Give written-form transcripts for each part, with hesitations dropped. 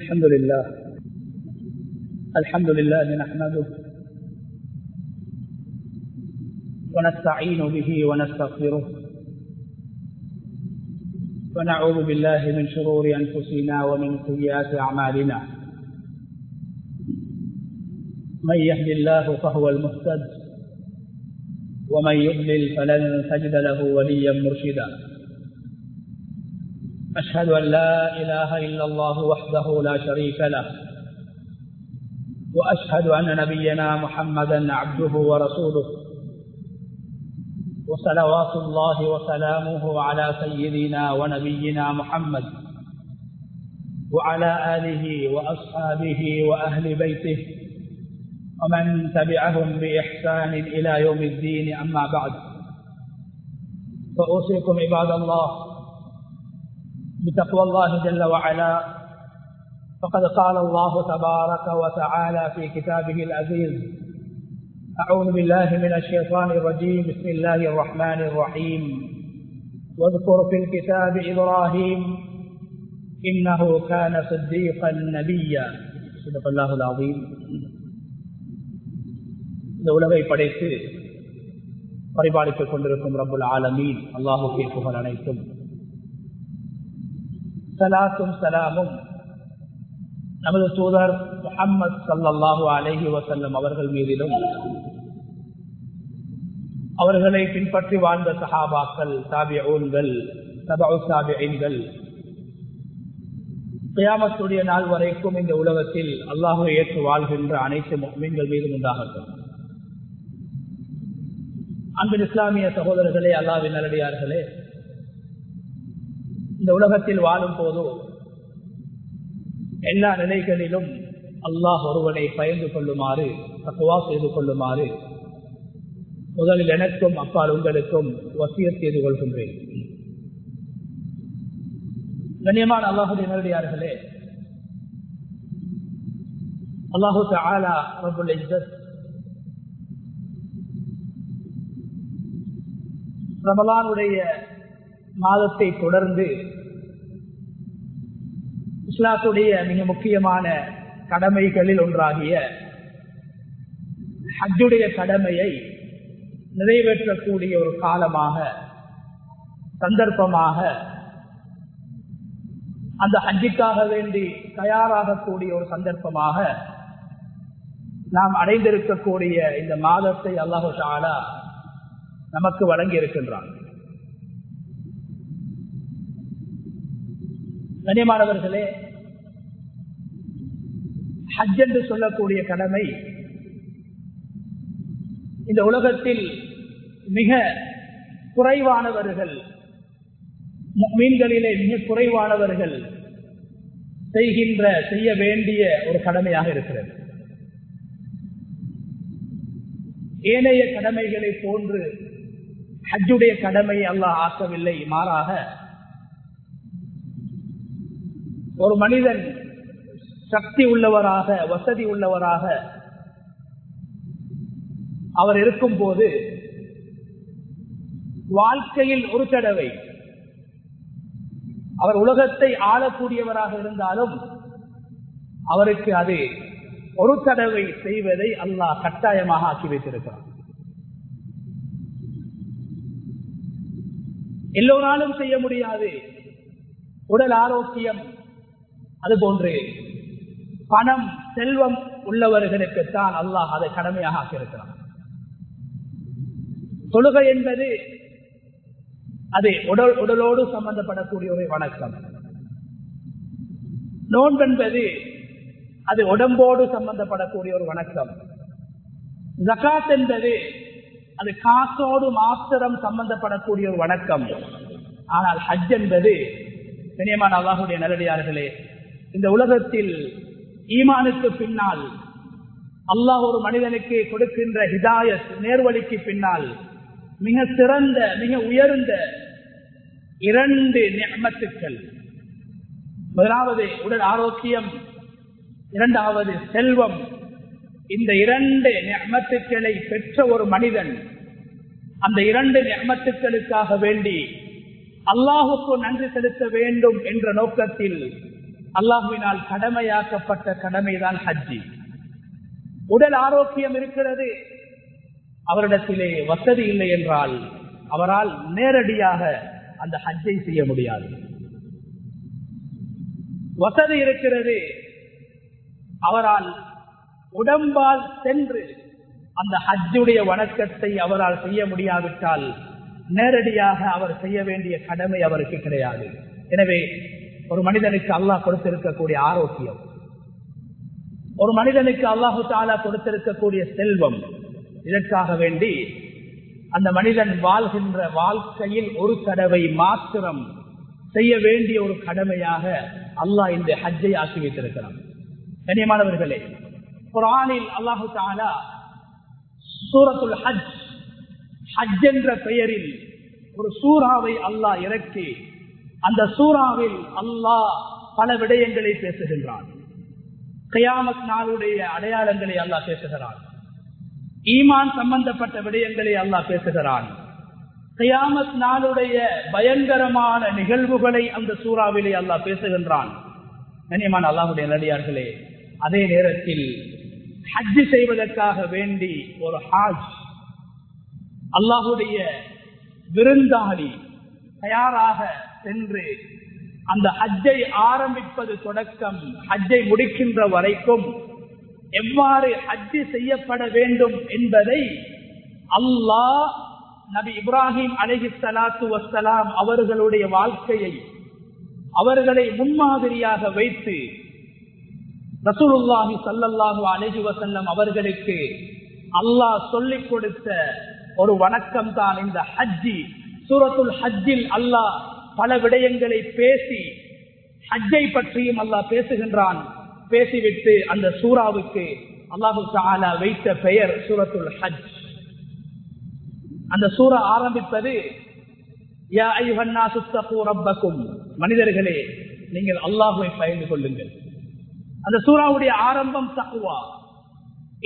الحمد لله نحمده ونستعين به ونستغفره ونعوذ بالله من شرور أنفسنا ومن سيئات أعمالنا من يهد الله فهو المهتد ومن يضلل فلن تجد له وليا مرشدا أشهد أن لا إله إلا الله وحده لا شريك له وأشهد أن نبينا محمدا عبده ورسوله وصلوات الله وسلامه على سيدنا ونبينا محمد وعلى آله وأصحابه وأهل بيته ومن تبعهم بإحسان إلى يوم الدين. أما بعد فأوصيكم عباد الله بتقوى الله جل وعلا، فقد قال الله تبارك وتعالى في كتابه العزيز: أعوذ بالله من الشيطان الرجيم، بسم الله الرحمن الرحيم، واذكر في الكتاب إبراهيم إنه كان صديقا نبيا. صدق الله العظيم. இந்த உலகை படைத்து பரிபாலித்துக் கொண்டிருக்கும் ரப்புல் ஆலமீன் அல்லாஹுக்கே புகழ் அனைத்தும். ஸலாத்தும் ஸலாமும் நமது தூதர் முஹம்மது ஸல்லல்லாஹு அலைஹி வஸல்லம் அவர்கள் மீதிலும், அவர்களை பின்பற்றி வாழ்ந்த சஹாபாக்கள், தாபிஊன்கள், தபஉ தாபிஈன்கள், கியாமத்துடைய நாள் வரைக்கும் இந்த உலகத்தில் அல்லாஹ்வை ஏற்று வாழ்கின்ற அனைத்து முஃமின்கள் மீதும் உண்டாகட்டும். அன்பின் இஸ்லாமிய சகோதரர்களே, அல்லாஹ்வின் நல்லடியார்களே, இந்த உலகத்தில் வாழும் போது எல்லா நிலைகளிலும் அல்லாஹ் ஒருவனை பயந்து கொள்ளுமாறு, தக்வா செய்து கொள்ளுமாறு முதலில் எனக்கும் அப்பால் உங்களுக்கும் வசியத் செய்து கொள்கின்றேன். கண்ணியமான அல்லாஹுடைய நல்லடியார்களே, அல்லாஹு தஆலா ரப்புல் இஸ்ஸத் ரமலானுடைய மாதத்தை தொடர்ந்து இஸ்லாத்துடைய மிக முக்கியமான கடமைகளில் ஒன்றாகிய ஹஜ்ஜுடைய கடமையை நிறைவேற்றக்கூடிய ஒரு காலமாக, சந்தர்ப்பமாக, அந்த ஹஜ்ஜுக்காக வேண்டி தயாராகக்கூடிய ஒரு சந்தர்ப்பமாக நாம் அடைந்திருக்கக்கூடிய இந்த மாதத்தை அல்லாஹு தஆலா நமக்கு வழங்கி இருக்கின்றான். கண்ணியமானவர்களே, ஹஜ் என்று சொல்லக்கூடிய கடமை இந்த உலகத்தில் மிக குறைவானவர்கள், முஃமின்களிலே மிக குறைவானவர்கள் செய்ய வேண்டிய ஒரு கடமையாக இருக்கிறது. ஏனைய கடமைகளை போன்று ஹஜ்ஜுடைய கடமை அல்லாஹ் ஆக்கவில்லை. மாறாக ஒரு மனிதன் சக்தி உள்ளவராக, வசதி உள்ளவராக அவர் இருக்கும் போது வாழ்க்கையில் ஒரு தடவை அவர் உலகத்தை ஆளக்கூடியவராக இருந்தாலும் அவருக்கு அது ஒரு தடவை செய்வதை அல்லாஹ் கட்டாயமாக ஆக்கி வைத்திருக்கிறார். எல்லோராலும் செய்ய முடியாது. உடல் ஆரோக்கியம், அதுபோன்று பணம், செல்வம் உள்ளவர்களுக்குத்தான் அல்லாஹ் அதை கடமையாக ஆக்கியிருக்கிறார். தொழுகை என்பது அது உடலோடு சம்பந்தப்படக்கூடிய ஒரு வணக்கம். நோன்பென்பது அது உடம்போடு சம்பந்தப்படக்கூடிய ஒரு வணக்கம். ஜகாத் என்பது அது காசோடு மாத்திரம் சம்பந்தப்படக்கூடிய ஒரு வணக்கம். ஆனால் ஹஜ் என்பது, கண்ணியமான அல்லாஹ்வுடைய நல்லடியார்களே, இந்த உலகத்தில் ஈமானுக்கு பின்னால் அல்லாஹ் ஒரு மனிதனுக்கு கொடுக்கின்ற ஹிதாயத், நேர்வழிக்கு பின்னால் மிக சிறந்த, மிக உயர்ந்த இரண்டு நிஅமத்துக்கள். முதலாவது உடல் ஆரோக்கியம், இரண்டாவது செல்வம். இந்த இரண்டு நிஅமத்துக்களை பெற்ற ஒரு மனிதன் அந்த இரண்டு நிஅமத்துக்களுக்காக வேண்டி அல்லாஹுக்கு நன்றி செலுத்த வேண்டும் என்ற நோக்கத்தில் அல்லாஹ்வினால் கடமையாக்கப்பட்ட கடமைதான் ஹஜ்ஜி. உடல் ஆரோக்கியம் இருக்கிறது, அவரிடத்திலே வசதி இல்லை என்றால் அவரால் நேரடியாக அந்த ஹஜ்ஜை செய்ய முடியாது. வசதி இருக்கிறது, அவரால் உடம்பால் சென்று அந்த ஹஜ்ஜுடைய வணக்கத்தை அவரால் செய்ய முடியாவிட்டால் நேரடியாக அவர் செய்ய வேண்டிய கடமை அவருக்கு கிடையாது. எனவே ஒரு மனிதனுக்கு அல்லாஹ் கொடுத்திருக்கக்கூடிய ஆரோக்கியம், ஒரு மனிதனுக்கு அல்லாஹு தஆலா கொடுத்திருக்கக்கூடிய செல்வம், இதற்காக வேண்டி அந்த மனிதன் வாழ்கின்ற வாழ்க்கையில் ஒரு தடவை மாத்திரம் செய்ய வேண்டிய ஒரு கடமையாக அல்லாஹ் இந்த ஹஜ்ஜை ஆக்கி வைத்திருக்கிறான். கண்ணியமானவர்களே, குர்ஆனில் அல்லாஹு தஆலா சூரத்துல் ஹஜ், ஹஜ் என்ற பெயரில் ஒரு சூராவை அல்லாஹ் இறக்கி அந்த சூராவில் அல்லாஹ் பல விடயங்களை பேசுகின்றான். கியாமத் நாளுடைய அடையாளங்களை அல்லாஹ் பேசுகிறான், ஈமான் சம்பந்தப்பட்ட விடயங்களை அல்லாஹ் பேசுகிறான், கியாமத் நாளுடைய பயங்கரமான நிகழ்வுகளை அந்த சூறாவிலே அல்லாஹ் பேசுகின்றான். கண்ணியமான அல்லாஹ்வுடைய நல்லடியார்களே, அதே நேரத்தில் ஹஜ் செய்வதற்காக வேண்டி ஒரு ஹாஜ், அல்லாஹ்வுடைய விருந்தாளி தயாராக சென்று அந்த ஹஜ்ஜை ஆரம்பிப்பது தொடக்கம் ஹஜ்ஜை முடிக்கின்ற வரைக்கும் எவ்வாறு ஹஜ் செய்யப்பட வேண்டும் என்பதை அல்லாஹ் நபி இப்ராஹிம் அலைஹிஸ்ஸலாத்து வஸ்ஸலாம் அவர்களுடைய வாழ்க்கையை அவர்களை முன்மாதிரியாக வைத்து ரசூலுல்லாஹி ஸல்லல்லாஹு அலைஹி வஸல்லம் அவர்களுக்கு அல்லாஹ் சொல்லிக் கொடுத்த ஒரு வணக்கம் தான் இந்த ஹஜ்ஜி. சூரத்துல் ஹஜ்ஜில் அல்லாஹ் பல விடயங்களை பேசி ஹஜ்ஜை பற்றியும் அல்லாஹ் பேசுகின்றான். பேசிவிட்டு அந்த சூராவுக்கு அல்லாஹு தஆலா வைத்த பெயர் சூரத்துல் ஹஜ். அந்த சூரா ஆரம்பிப்பது யா அய்யுஹன் நாஸு தகூ ரப்பக்கும், மனிதர்களே நீங்கள் அல்லாஹ்வை பயந்து கொள்ளுங்கள். அந்த சூராவுடைய ஆரம்பம் தக்வா.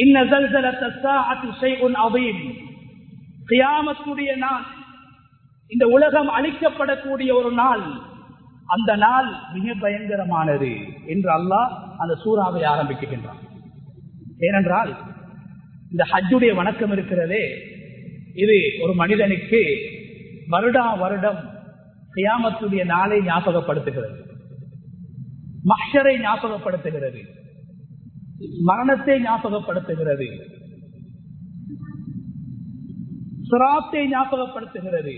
இன்ன ஸல்ஸலத்தஸ் ஸாஅத்தி ஷைஉன் அதீம், கியாமத்துடைய நாள், இந்த உலகம் அழிக்கப்படக்கூடிய ஒரு நாள், அந்த நாள் மிக பயங்கரமானது என்று அல்லாஹ் அந்த சூராவை ஆரம்பிக்கின்றான். ஏனென்றால் இந்த ஹஜ்ஜுடைய வணக்கம் இருக்கிறதே, இது ஒரு மனிதனுக்கு வருடா வருடம் கியாமத்துடைய நாளை ஞாபகப்படுத்துகிறது, மஹ்ஷரை ஞாபகப்படுத்துகிறது, மரணத்தை ஞாபகப்படுத்துகிறது, சிராத்தை ஞாபகப்படுத்துகிறது,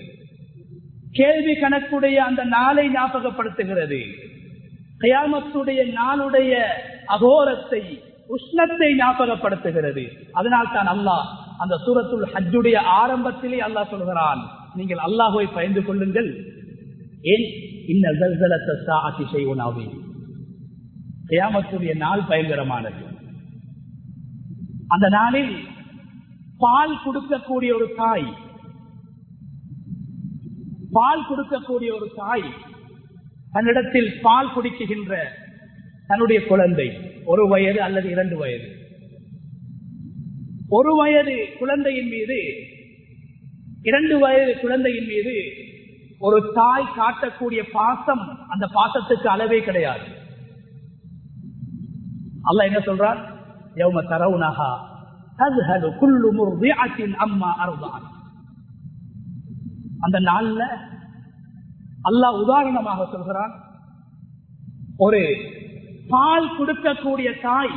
கேள்வி கணக்குடைய அந்த நாளை ஞாபகப்படுத்துகிறது, கியாமத்துடைய நாளுடைய அகோரத்தை உஷ்ணத்தை ஞாபகப்படுத்துகிறது. அதனால் தான் அல்லாஹ் அந்த சூரத்துல் ஹஜ்ஜுடைய ஆரம்பத்திலே அல்லாஹ் சொல்கிறான், நீங்கள் அல்லாஹ்வை பயந்து கொள்ளுங்கள். ஏன்? இன்ன ஸல்ஸலத்தஸ் ஸாஅத்தி ஷைஉன் அதீம், கியாமத்துடைய நாள் பயங்கரமானது. அந்த நாளில் பால் கொடுக்கக்கூடிய ஒரு தாய், பால் கொடுக்கக்கூடிய ஒரு தாய் தன்னிடத்தில் பால் குடிக்குகின்ற தன்னுடைய குழந்தை, 1 வயது அல்லது 2 வயது, 1 வயது குழந்தையின் மீது 2 வயது குழந்தையின் மீது ஒரு தாய் காட்டக்கூடிய பாசம், அந்த பாசத்துக்கு அளவே கிடையாது. அல்லாஹ் என்ன சொல்றார்? யௌம தரவுனஹா தஸ்ஹலு குல்லு முர்திஅத்தின் அம்மா அர்தஅத். அந்த நாள்ல அல்லாஹ் உதாரணமாக சொல்கிறான், ஒரு பால் கொடுக்கக்கூடிய தாய்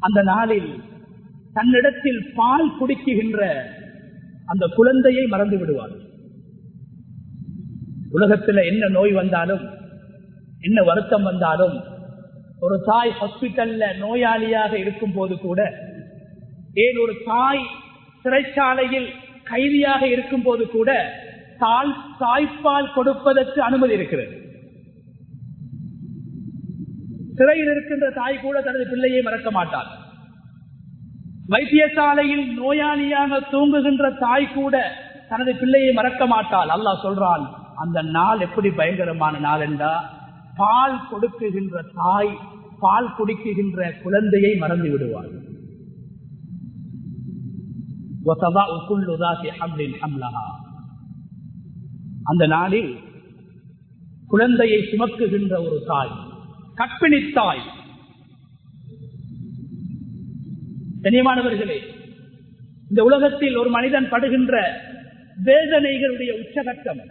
அந்த நாளில் தன்னிடத்தில் பால் குடிக்குகின்ற அந்த குழந்தையை மறந்து விடுவார். உலகத்தில் என்ன நோய் வந்தாலும், என்ன வருத்தம் வந்தாலும், ஒரு தாய் ஹாஸ்பிட்டல்ல நோயாளியாக இருக்கும் போது கூட, ஏன் ஒரு தாய் சிறைச்சாலையில் கைதியாக இருக்கும் போது கூட தாய்ப்பால் கொடுப்பதற்கு அனுமதி இருக்கிறது. சிறையில் இருக்கின்ற தாய் கூட தனது பிள்ளையை மறக்க மாட்டார். வைத்தியசாலையில் நோயாளியாக தூங்குகின்ற தாய் கூட தனது பிள்ளையை மறக்க மாட்டாள். அல்லாஹ் சொல்றான், அந்த நாள் எப்படி பயங்கரமான நாள் என்றா, பால் கொடுக்குகின்ற தாய் பால் குடிக்குகின்ற குழந்தையை மறந்து விடுவார். அந்த நாளில் குழந்தையை சுமக்குகின்ற ஒரு தாய், கற்பிணித்தாய். கண்ணியமானவர்களே, இந்த உலகத்தில் ஒரு மனிதன் படுகின்ற வேதனைகளுடைய உச்சகட்டம்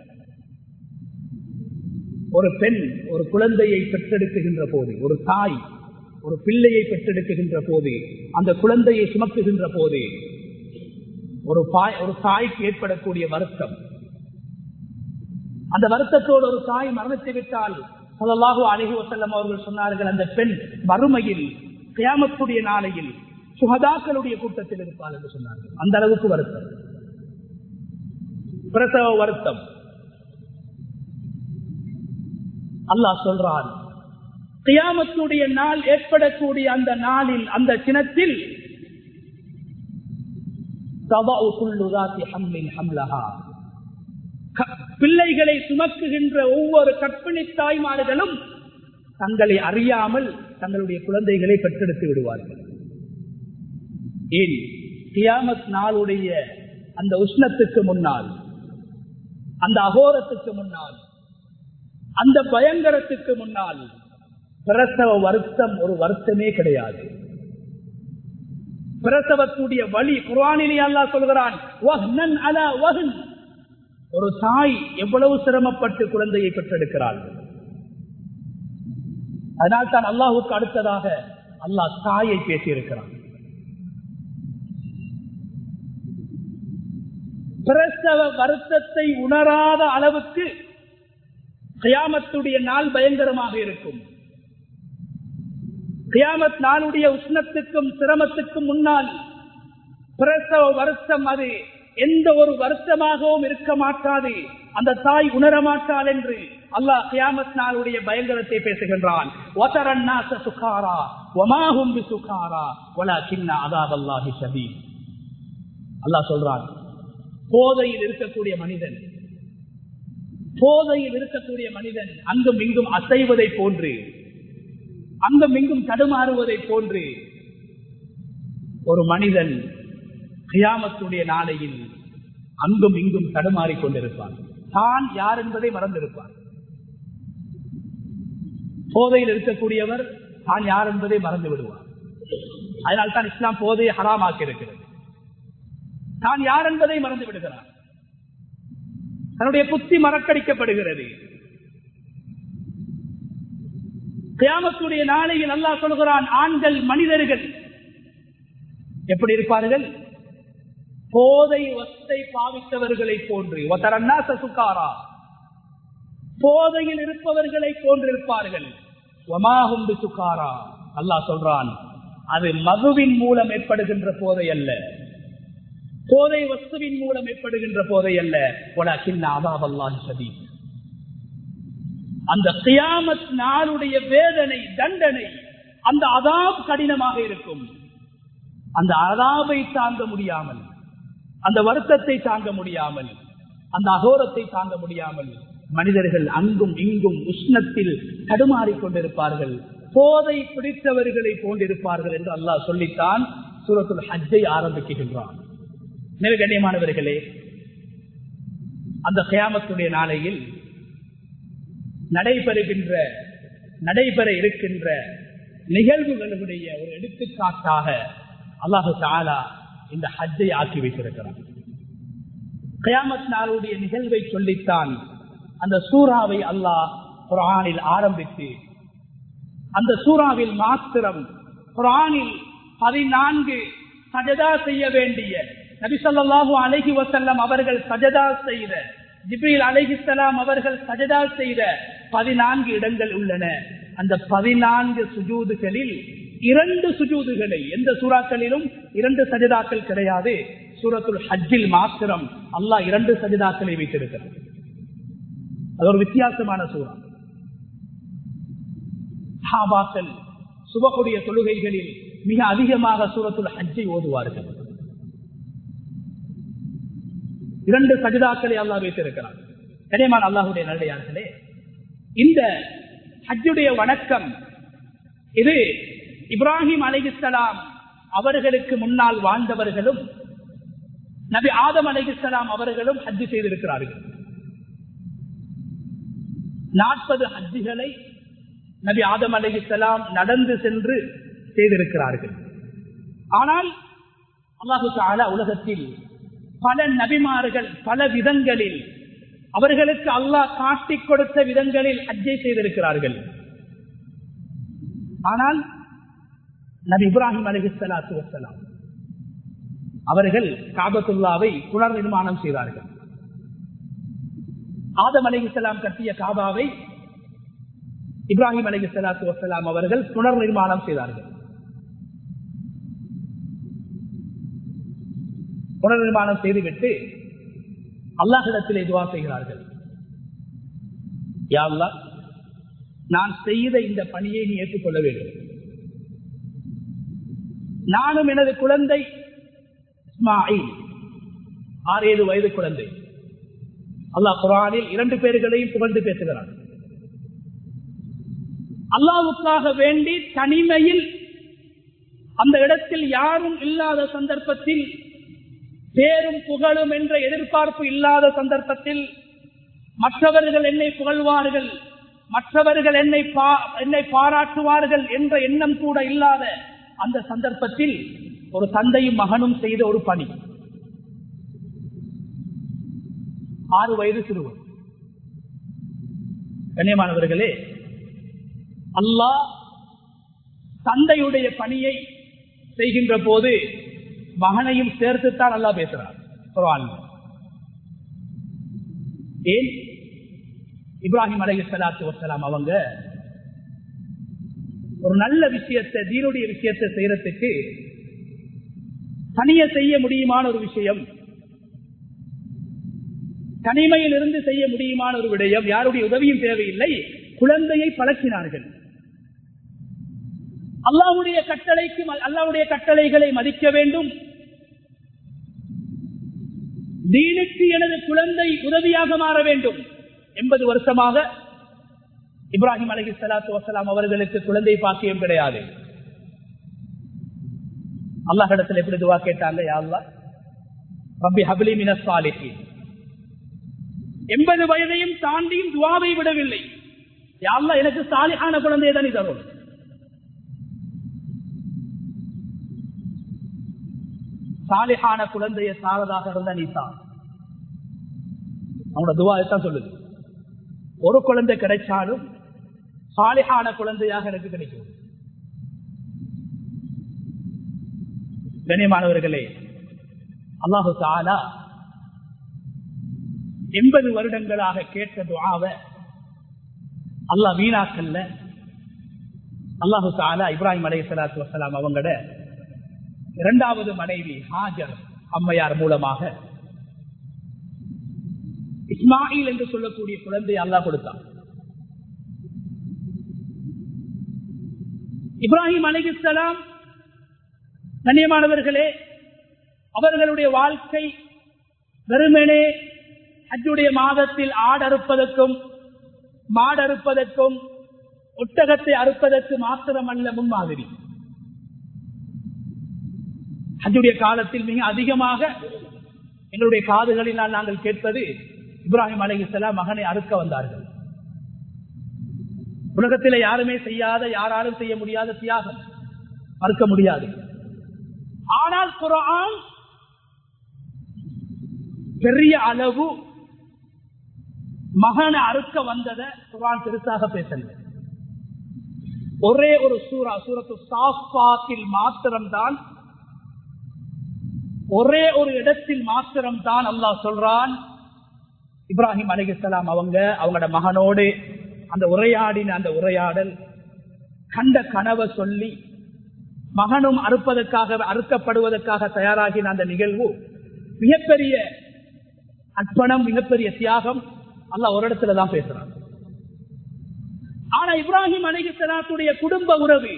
ஒரு பெண் ஒரு குழந்தையை பெற்றெடுக்குகின்ற போது, ஒரு தாய் ஒரு பிள்ளையை பெற்றெடுக்குகின்ற போது, அந்த குழந்தையை சுமக்குகின்ற போது ஒரு தாய்க்கு ஏற்படக்கூடிய வருத்தம். அந்த வருத்தத்தோடு ஒரு தாய் மரணித்து விட்டால் ஸல்லல்லாஹு அலைஹி வஸல்லம் அவர்கள் சொன்னார்கள், அந்த பெண் மறுமையில் கியாமத்துடைய நாளையில் சுஹதாக்களுடைய கூட்டத்தில் இருப்பார் என்று சொன்னார்கள். அந்த அளவுக்கு வருத்தம், பிரசவ வருத்தம். அல்லாஹ் சொல்றான், கியாமத்துடைய நாள் ஏற்படக்கூடிய அந்த நாளில், அந்த தினத்தில் பிள்ளைகளை சுமக்குகின்ற ஒவ்வொரு கற்பிணி தாய்மார்களும் தங்களை அறியாமல் தங்களுடைய குழந்தைகளை பெற்றெடுத்து விடுவார்கள். ஏன்? கியாமத் நாளுடைய அந்த உஷ்ணத்துக்கு முன்னால், அந்த அகோரத்துக்கு முன்னால், அந்த பயங்கரத்துக்கு முன்னால் பிரசவ வருத்தம் ஒரு வருத்தமே கிடையாது. பிரசவத்துடைய வலி குர்ஆனிலே அல்லாஹ் சொல்கிறான், வஹ்னன் அலா வஹ்ன். ஒரு தாய் எவ்வளவு சிரமப்பட்டு குழந்தையை பெற்றெடுக்கிறார்கள். அதனால் தான் அல்லாஹுக்கு அடுத்ததாக அல்லாஹ் தாயை பேசியிருக்கிறான். பிரசவ வருத்தத்தை உணராத அளவுக்கு கியாமத்துடைய நாள் பயங்கரமாக இருக்கும். கியாமத் நாளுடைய உஷ்ணத்துக்கும் சிரமத்துக்கும் முன்னால் பிரசவ வருத்தம் அது எந்த ஒரு வருத்தமாகவும் இருக்க மாட்டாது. அந்த தாய் உணரமாட்டாள் என்று அல்லாஹ் கியாமத் நாளுடைய பயங்கரத்தை பேசுகின்றான். அல்லாஹ் சொல்றான், போதையில் இருக்கக்கூடிய மனிதன் அங்கும் இங்கும் அசைவதை போன்று, அங்கும் இங்கும் தடுமாறுவதை போன்று ஒரு மனிதன் கியாமத்துடைய நாளையில் அங்கும் இங்கும் தடுமாறிக் கொண்டிருப்பான். தான் யார் என்பதை மறந்திருப்பான். போதையில் இருக்கக்கூடியவர் தான் யார் என்பதை மறந்து விடுவார். அதனால் தான் இஸ்லாம் போதையை ஹராமாக்கி இருக்கிறது. தான் யார் என்பதை மறந்து விடுகிறார். தன்னுடைய புத்தி மறக்கடிக்கப்படுகிறது. கியாமத்துடைய நாளையில் அல்லாஹ் சொல்கிறான், ஆண்கள் மனிதர்கள் எப்படி இருப்பார்கள்? போதை வஸ்தை பாவித்தவர்களை போன்று, போதையில் இருப்பவர்களை போன்றிருப்பார்கள். அல்லாஹ் சொல்றான், அது மதுவின் மூலம் ஏற்படுகின்ற போதை அல்ல, போதை வஸ்துவின் மூலம் ஏற்படுகின்ற போதை அல்ல. அந்த கியாமத் நாளுடைய வேதனை, தண்டனை, அந்த அதாப் கடினமாக இருக்கும். அந்த அதாபை தாங்க முடியாமல், அந்த வருத்தத்தை தாங்க முடியாமல், அந்த அகோரத்தை தாங்க முடியாமல் மனிதர்கள் அங்கும் இங்கும் உஷ்ணத்தில் தடுமாறிக் கொண்டிருப்பார்கள். போதை பிடித்தவர்களை போன்றிருப்பார்கள் என்று அல்லாஹ் சொல்லித்தான் சூரத்துல் ஹஜ்ஜை ஆரம்பிக்கின்றான். கண்ணியமானவர்களே, அந்த கியாமத்துடைய நாளையில் நடைபெற இருக்கின்ற நிகழ்வுகளுடைய ஒரு எடுத்துக்காட்டாக அல்லாஹு தஆலா இந்த ஹஜ்ஜை ஆக்கி வைத்திருக்கிறார். கியாமத் நாளுடைய நிகழ்வை சொல்லித்தான் அந்த சூறாவை அல்லாஹ் குர்ஆனில் ஆரம்பித்து, அந்த சூறாவில் மாத்திரம் குர்ஆனில் 14 சஜதா செய்ய வேண்டிய, நபி ஸல்லல்லாஹு அலைஹி வஸல்லம் அவர்கள் சஜதா செய்த, ஜிப்ரீல் அலைஹிஸ்ஸலாம் அவர்கள் சஜதா செய்த 14 இடங்கள் உள்ளன. அந்த 14 சுஜூதுகளில் 2 சுஜூதுகளை, எந்த சூறாக்களிலும் 2 சஜதாக்கள் கிடையாது. சூரத்துல் ஹஜ்ஜில் மாத்திரம் அல்லாஹ் 2 சஜதாக்களை வைத்திருக்கிறார். அது ஒரு வித்தியாசமான சூறா. சஹாபாக்கள் சுபஹுடைய தொழுகைகளில் மிக அதிகமாக சூரத்துல் ஹஜ்ஜை ஓதுவார்கள். 2 சஜதாக்களை அல்லாஹ் வைத்திருக்கிறார். கனியமான அல்லாஹ்வுடைய நல்லடியார்களே, இந்த ஹஜ்ஜுடைய வணக்கம் இது இப்ராஹிம் அலைஹிஸ்ஸலாம் அவர்களுக்கு முன்னால் வாழ்ந்தவர்களும் நபி ஆதம் அலைஹிஸ்ஸலாம் அவர்களும் ஹஜ் செய்திருக்கிறார்கள். 40 ஹஜ்ஜுகளை நபி ஆதம் அலைஹிஸ்ஸலாம் நடந்து சென்று செய்திருக்கிறார்கள். ஆனால் அல்லாஹு தஆலா உலகத்தில் பல நபிமார்கள் பல விதங்களில் அவர்களுக்கு அல்லாஹ் காட்டிக் கொடுத்த விதங்களில் ஹஜ்ஜை செய்திருக்கிறார்கள். ஆனால் நபி இப்ராஹிம் அலைஹிஸ்ஸலாத்து வஸ்ஸலாம் அவர்கள் காபத்துல்லாவை புனர் நிர்மாணம் செய்தார்கள். ஆதம் அலைஹிஸ்ஸலாம் கட்டிய காபாவை இப்ராஹிம் அலைஹிஸ்ஸலாத்து வஸ்ஸலாம் அவர்கள் புனர் நிர்மாணம் செய்தார்கள். புனர் நிர்மாணம் செய்துவிட்டு அல்லாஹ்விடத்திலே துஆ செய்கிறார்கள். யா அல்லாஹ், நான் செய்த இந்த பணியை நீ ஏற்றுக்கொள்ள வேண்டும். நானும் எனது குழந்தை இஸ்மாயில் 6-7 வயது குழந்தை. அல்லாஹ் குர்ஆனில் 2 பேர்களையும் புகழ்ந்து பேசுகிறான். அல்லாஹ்வுக்காக வேண்டி தனிமையில் அந்த இடத்தில் யாரும் இல்லாத சந்தர்ப்பத்தில், பேரும் புகழும் என்ற எதிர்பார்ப்பு இல்லாத சந்தர்ப்பத்தில், மற்றவர்கள் என்னை புகழ்வார்கள், மற்றவர்கள் என்னை பாராட்டுவார்கள் என்ற எண்ணம் கூட இல்லாத அந்த சந்தர்ப்பத்தில் ஒரு தந்தையும் மகனும் செய்த ஒரு பணி. 6 வயது சிறுவர். கண்ணியமானவர்களே, அல்லாஹ் தந்தையுடைய பணியை செய்கின்ற போது மகனையும் சேர்த்துத்தான் அல்லாஹ் பேசுறார் குர்ஆனில். ஏன்? இப்ராஹிம் அலைஹிஸ்ஸலாத்து வஸ்ஸலாம் அவங்க ஒரு நல்ல விஷயத்தை, தீனுடைய விஷயத்தை செய்யறதுக்கு தனியே செய்ய முடியுமான ஒரு விஷயம், தனிமையில் இருந்து செய்ய முடியுமான ஒரு விடயம், யாருடைய உதவியும் தேவையில்லை, குழந்தையை பழக்கினார்கள். அல்லாஹ்வுடைய கட்டளைகளை மதிக்க வேண்டும். தீனுக்கு எனது குழந்தை உதவியாக மாற வேண்டும். 80 வருஷமாக இப்ராஹிம் அலைஹிஸ்ஸலாத்து வஸ்ஸலாம் அவர்களுக்கு குழந்தை பாக்கியம் கிடையாது. அல்லாஹ்விடத்தில் எப்படி துஆ கேட்டாங்க? யா அல்லாஹ், ரப்பி ஹப்லி மினஸ் ஸாலிஹீன். 80 வயதையும் தாண்டியும் துஆவை விடவில்லை. யா அல்லாஹ், எனக்கு சாலிஹான குழந்தையை தான் நீ தரும். சாலிஹான குழந்தையை சாரதாக இருந்த நீ தான். அவனோட துஆ தான் சொல்லுது. ஒரு குழந்தை கிடைச்சாலும் சாலிஹான குழந்தையாக எனக்கு கிடைக்கும். கண்ணியமானவர்களே, அல்லாஹு தஆலா 80 வருடங்களாக கேட்ட துஆவை அல்லாஹ் வீணாக்கல்ல. அல்லாஹு தஆலா இப்ராஹிம் அலைஹிஸ்ஸலாத்து வஸ்ஸலாம் அவங்களோட 2வது மனைவி ஹாஜர் அம்மையார் மூலமாக இஸ்மாயில் என்று சொல்லக்கூடிய குழந்தையை அல்லாஹ் கொடுத்தார். இப்ராஹிம் அலைஹிஸ்ஸலாம் கண்ணியமானவர்களே, அவர்களுடைய வாழ்க்கை வெறுமனே ஹஜ்ஜுடைய மாதத்தில் ஆடறுப்பதற்கும் மாடறுப்பதற்கும் ஒட்டகத்தை அறுப்பதற்கு மாத்திரமல்ல முன்மாதிரி. ஹஜ்ஜுடைய காலத்தில் மிக அதிகமாக எங்களுடைய காதுகளினால் நாங்கள் கேட்பது, இப்ராஹிம் அலைஹிஸ்ஸலாம் மகனை அறுக்க வந்தார்கள். உலகத்தில் யாருமே செய்யாத, யாராலும் செய்ய முடியாத தியாகம், மறுக்க முடியாது. ஆனால் குர்ஆன் பெரிய அளவு மகனை அறுக்க வந்ததை குர்ஆன் பெருசாக பேசல. ஒரே ஒரு சூரத்து சாஃபாத்தில் மாத்திரம்தான், ஒரே ஒரு இடத்தில் மாத்திரம்தான் அல்லாஹ் சொல்றான், இப்ராஹிம் அலைஹிஸ்ஸலாம் அவங்களோட மகனோடு அந்த உரையாடின அந்த உரையாடல், கண்ட கனவை சொல்லி மகனும் அறுக்கப்படுவதற்காக தயாராகின அந்த நிகழ்வு மிகப்பெரிய அர்ப்பணம், மிகப்பெரிய தியாகம். அல்லாஹ் ஒரு இடத்துல தான் பேசுறான். ஆனா இப்ராஹிம் அலைஹிஸ்ஸலாத்துடைய குடும்ப உறவு,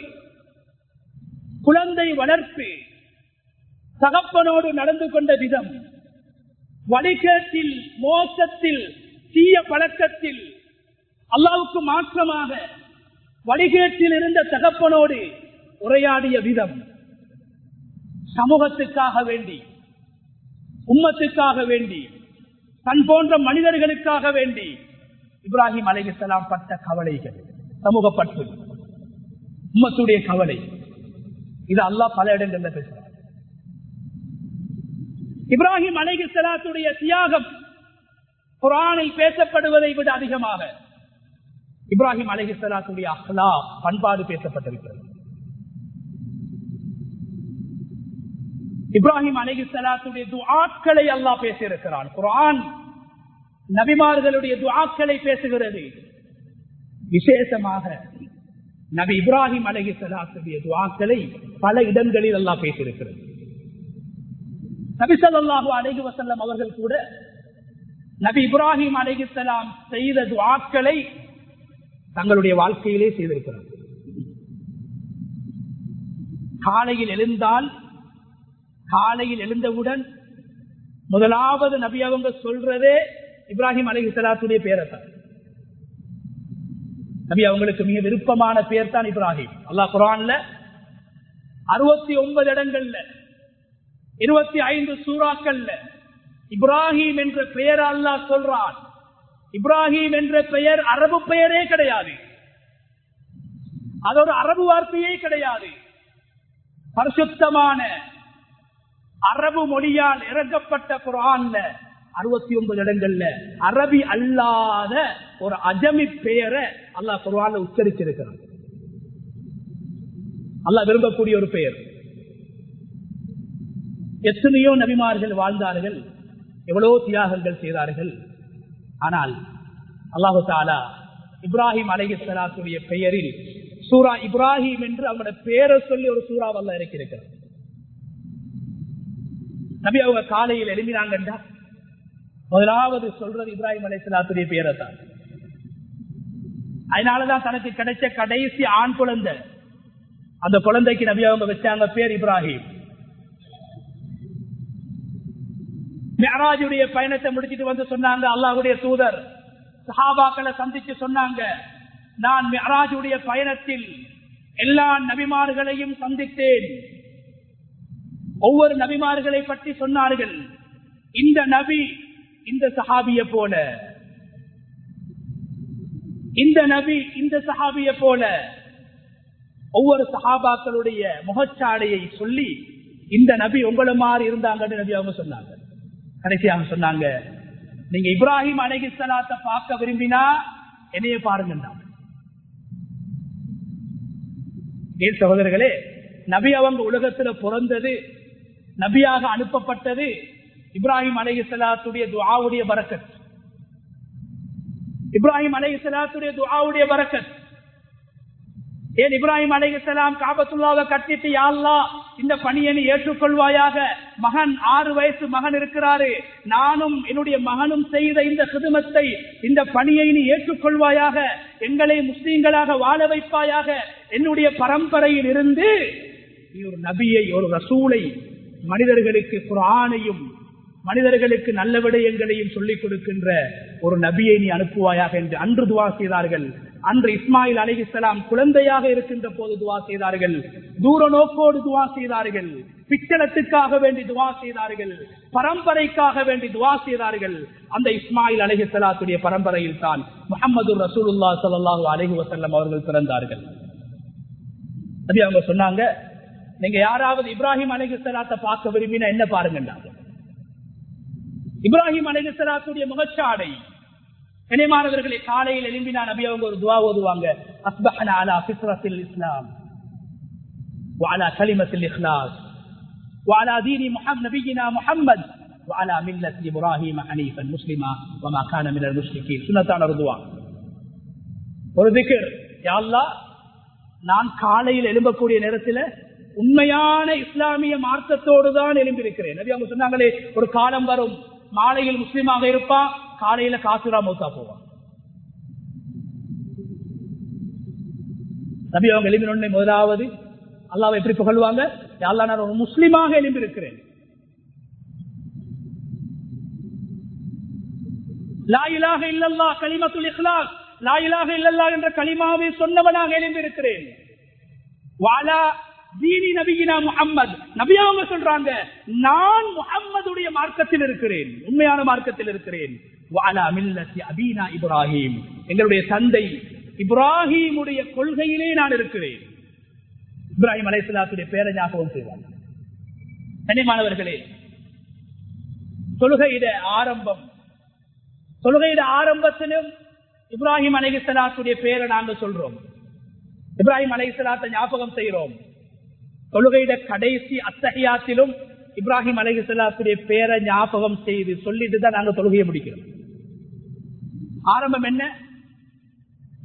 குழந்தை வளர்ப்பு, தகப்பனோடு நடந்து கொண்ட விதம், வழிகேட்டில், மோசத்தில், தீய பழக்கத்தில், அல்லாஹ்வுக்கு மாற்றமாக வழிகேட்டில் இருந்த தகப்பனோடு உரையாடிய விதம், சமூகத்துக்காக வேண்டி, உம்மத்துக்காக வேண்டி, தன் போன்ற மனிதர்களுக்காக வேண்டி இப்ராஹிம் அலைஹிஸ்ஸலாம் பட்ட கவலைகள். சமூகப்பற்று, உம்மத்துடைய கவலை, இது அல்லாஹ் பல இடங்கள்ல பேசுறார். இப்ராஹிம் அலைஹிஸ்ஸலாத்துடைய தியாகம் குர்ஆனில் பேசப்படுவதை விட அதிகமாக இப்ராஹிம் அலைஹிஸ்ஸலாத்துடைய அக்லாக், பண்பாடு பேசப்பட்டிருக்கிறது. இப்ராஹிம் அலைஹிஸ்ஸலாத்துடைய துஆக்களை அல்லாஹ் பேசியிருக்கிறான். குர்ஆன் நபிமார்களுடைய துஆக்களை பேசுகிறது. விசேஷமாக நபி இப்ராஹிம் அலைஹிஸ்ஸலாத்துடைய துஆக்களை பல இடங்களில் அல்லாஹ் பேசியிருக்கிறது. நபி ஸல்லல்லாஹு அலைஹி வஸல்லம் அவர்கள் கூட நபி இப்ராஹிம் அலைஹிஸ்ஸலாம் செய்த துஆக்களை தங்களுடைய வாழ்க்கையிலே செய்திருக்கிறார். காலையில் எழுந்தவுடன் முதலாவது நபி அவங்க சொல்றதே இப்ராஹிம் அலைஹிஸ்ஸலாத்துடைய பேரைத்தான். நபி அவங்களுக்கு மிக விருப்பமான பேர் தான் இப்ராஹிம். அல்லாஹ் குர்ஆன்ல 69 இடங்கள்ல 25 சூறாக்கள்ல இப்ராஹிம் என்ற பெயர் அல்லாஹ் சொல்றான். இப்ராஹிம் என்ற பெயர் அரபு பெயரே கிடையாது, அது ஒரு அரபு வார்த்தையே கிடையாது. பரிசுத்தமான அரபு மொழியால் இறக்கப்பட்ட குர்ஆன்ல 69 இடங்கள்ல அரபி அல்லாத ஒரு அஜமி பெயரை அல்லாஹ் குர்ஆன்ல உச்சரிச்சிருக்கிறான். அல்லாஹ் விரும்பக்கூடிய ஒரு பெயர். எத்தனையோ நபிமார்கள் வாழ்ந்தார்கள், எவ்வளவு தியாகங்கள் செய்தார்கள். ஆனால் அல்லாஹு தஆலா இப்ராஹிம் அலைஹிஸ்ஸலாத்துடைய பெயரில் சூரா இப்ராஹிம் என்று அவங்களோட பெயரை சொல்லி ஒரு சூறா அல்லாஹ் இறக்கியிருக்கிறார். நபி அவங்க காலையில் எழுப்பினாங்கன்றா முதலாவது சொல்றது இப்ராஹிம் அலைஹிஸ்ஸலாத்துடைய பெயரை தான். அதனாலதான் தனக்கு கிடைச்ச கடைசி ஆண் குழந்தை, அந்த குழந்தைக்கு நபி அவங்க வச்சாங்க பேர் இப்ராஹிம். மிஅராஜுடைய பயணத்தை முடிச்சிட்டு வந்து சொன்னாங்க, அல்லாஹ்வுடைய தூதர் சஹாபாக்களை சந்திச்சு சொன்னாங்க, நான் மிஅராஜுடைய பயணத்தில் எல்லா நபிமார்களையும் சந்தித்தேன். ஒவ்வொரு நபிமார்களை பற்றி சொன்னார்கள். இந்த நபி இந்த சஹாபிய போல, இந்த நபி இந்த சஹாபிய போல, ஒவ்வொரு சஹாபாக்களுடைய முகச்சாடையை சொல்லி இந்த நபி உங்களை மாதிரி இருந்தாங்கன்னு நபி அவங்க சொன்னாங்க. கடைசியாக சொன்னாங்க, நீங்க இப்ராஹிம் அலைஹிஸ்ஸலாத்தை பார்க்க விரும்பினா என்னைய பாருங்க. சகோதரர்களே, நபி அவங்க உலகத்துல பிறந்தது, நபியாக அனுப்பப்பட்டது இப்ராஹிம் அலைஹிஸ்ஸலாத்துடைய துஆவுடைய பரக்கத். இப்ராஹிம் அலைஹிஸ்ஸலாத்துடைய துஆவுடைய பரக்கத். ஏன் இப்ராஹிம் அலைஹிஸ்ஸலாம் காபத்துல்லாவை கட்டிட்டு, யா அல்லாஹ் இந்த பணியை நீ ஏற்றுக்கொள்வாயாக, மகன் 6 வயசு மகன் இருக்கிறாரு, நானும் என்னுடைய மகனும் செய்த இந்த கிதுமத்தை, இந்த பணியை நீ ஏற்றுக்கொள்வாயாக, எங்களை முஸ்லீம்களாக வாழ வைப்பாயாக, என்னுடைய பரம்பரையில் இருந்து நீ ஒரு நபியை, ஒரு ரசூலை, மனிதர்களுக்கு குர்ஆனையும் மனிதர்களுக்கு நல்ல விடயங்களையும் சொல்லிக் கொடுக்கின்ற ஒரு நபியை நீ அனுப்புவாயாக என்று அன்று துஆ செய்தார்கள். அன்று இஸ்மாயில் அலைஹிஸ்ஸலாம் குழந்தையாக இருக்கின்ற போது துஆ செய்தார்கள், தூர நோக்கோடு துஆ செய்தார்கள், பிச்சளத்துக்காக வேண்டி துஆ செய்தார்கள், பரம்பரைக்காக வேண்டி துஆ செய்தார்கள். அந்த இஸ்மாயில் அலைஹிஸ்ஸலாத்துடைய பரம்பரையில் தான் முஹம்மது ரசூலுல்லாஹ் ஸல்லல்லாஹு அலைஹி வஸல்லம் அவர்கள் பிறந்தார்கள். நபி அவங்க சொன்னாங்க, நீங்க யாராவது இப்ராஹிம் அலைஹிஸ்ஸலாத்தை பார்க்க விரும்பினா என்ன பாருங்க. இப்ராஹிம் அலைஹிஸ்ஸலாத்துடைய முகச்சாடை. இணைமானவர்களை காலையில் எழும்பினா நபி அவங்க ஒரு துஆ ஓதுவாங்க, அஸ்பஹனா அலா ஃபித்ரத்தில் இஸ்லாம் வ அலா கலிமத்தில் இக்லாஸ் வ அலா தீனி நபியினா முஹம்மத் வ அலா மில்லத்தி இப்ராஹீம் ஹனீஃபன் முஸ்லிமா வ மா கான மினல் முஷ்ரிகீன். சுன்னத்தான ஒரு துஆ, ஒரு திக்ர். யா அல்லாஹ், நான் காலையில் எழும்பக்கூடிய நேரத்தில் உண்மையான இஸ்லாமிய மார்க்கத்தோடு தான் எழும்பியிருக்கிறேன். நபி அவங்க சொன்னாங்களே, ஒரு காலம் வரும் மாலையில் முஸ்லீமாக இருப்பான், காலையில காசுரா மௌத்தா போவான். நபி அவங்க எழுப்பின முதலாவது அல்லாஹ்வை எப்படி புகழ்வாங்க, யா அல்லாஹ் நான் ஒரு முஸ்லீமாக எழும்பியிருக்கிறேன். லா இலாஹ இல்லல்லாஹ் கலிமத்துல் இக்லாஸ், லா இலாஹ இல்லல்லாஹ் என்ற கலிமாவை சொன்னவனாக எழும்பியிருக்கிறேன். வாலா தீனி நபியினா முஹம்மத், நபி அவங்க சொல்றாங்க, நான் முஹம்மதுடைய மார்க்கத்தில் இருக்கிறேன், உண்மையான மார்க்கத்தில் இருக்கிறேன். வாலா மில்லத்தி அபீனா இப்ராஹிம், எங்களுடைய தந்தை இப்ராஹிமுடைய கொள்கையிலே நான் இருக்கிறேன். இப்ராஹிம் அலைஹிஸ்ஸலாத்துடைய பேரை ஞாபகம் செய்வார். கண்ணியமானவர்களே, தொழுகையிட ஆரம்பத்திலும் இப்ராஹிம் அலைஹிஸ்ஸலாத்துடைய பேரை நாங்கள் சொல்றோம். இப்ராஹிம் அலைஹிஸ்ஸலாத்தை ஞாபகம் செய்கிறோம். தொழுகையிட கடைசி அத்தஹியாத்திலும் இப்ராஹிம் அலைஹிஸ்ஸலாத்துடைய பேரை ஞாபகம் செய்து சொல்லிட்டு தான் நாங்கள் தொழுகையை முடிக்கிறோம். ஆரம்பம் என்ன?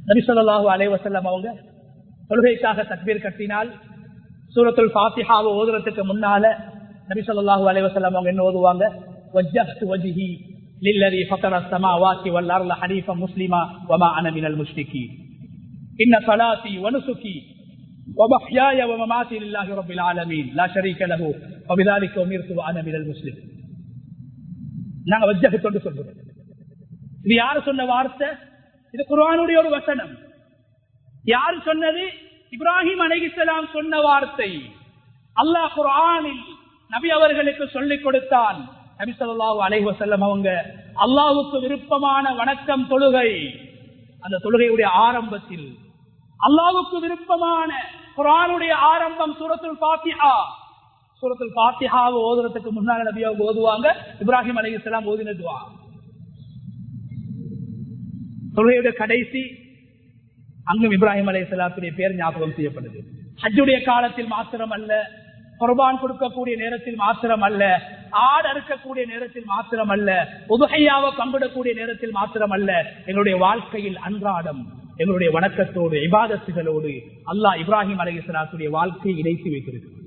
நபி ஸல்லல்லாஹு அலைஹி வஸல்லம் அவங்க தொழுகைக்காக தக்பீர் கட்டினால் சூரத்துல் ஃபாத்திஹாவை ஓதுறதுக்கு முன்னால நபி ஸல்லல்லாஹு அலைஹி வஸல்லம் அவங்க என்ன ஓதுவாங்க? வஜ்ஜஹ்து வஜ்ஹி லில்லதி ஃபதர ஸமாவாதி வல் அர்த ஹனீஃபன் முஸ்லிமா வமா அன மினல் முஷ்ரிகீன் இன்ன ஸலாத்தி வ நுசுகி வ மஹ்யாய வ மமாத்தி லில்லாஹி ரப்பில் ஆலமீன் லா ஷரீக லஹு வ பிதாலிக உமிர்து வ அன மினல் முஸ்லிமீன். நாங்க வஜ்ஜஹ்து சொல்றோம். இது யாரு சொன்ன வார்த்தை? இது குர்ஆனுடைய ஒரு வசனம். யார் சொன்னது? இப்ராஹிம் அலைஹிஸ்ஸலாம் சொன்ன வார்த்தை. அல்லாஹ் குர்ஆனில் நபி அவர்களுக்கு சொல்லிக் கொடுத்தான். நபி ஸல்லல்லாஹு அலைஹி வஸல்லம் அவங்க அல்லாஹ்வுக்கு விருப்பமான வணக்கம் தொழுகை. அந்த தொழுகையுடைய ஆரம்பத்தில் அல்லாஹ்வுக்கு விருப்பமான குர்ஆனுடைய ஆரம்பம் சூரத்துல் ஃபாத்திஹா. சூரத்துல் ஃபாத்திஹாவை ஓதுறதுக்கு முன்னால நபி அவங்க ஓதுவாங்க இப்ராஹிம் அலைஹிஸ்ஸலாம் ஓதின துஆ. தொழுகையுடைய கடைசி அங்கும் இப்ராஹிம் அலைஹிஸ்ஸலாத்துடைய பேர் ஞாபகம் செய்யப்படுது. ஹஜ்ஜுடைய காலத்தில் மாத்திரம் அல்ல, குர்பான் கொடுக்கக்கூடிய நேரத்தில் மாத்திரம் அல்ல, ஆடு அறுக்கக்கூடிய நேரத்தில் மாத்திரம் அல்ல, உதுஹையாவை பங்கிடக்கூடிய நேரத்தில் மாத்திரம் அல்ல, எங்களுடைய வாழ்க்கையில் அன்றாடம் எங்களுடைய வணக்கத்தோடு இபாதத்துகளோடு அல்லாஹ் இப்ராஹிம் அலைஹிஸ்ஸலாத்துடைய வாழ்க்கையை இணைத்து வைத்திருக்கிறார்.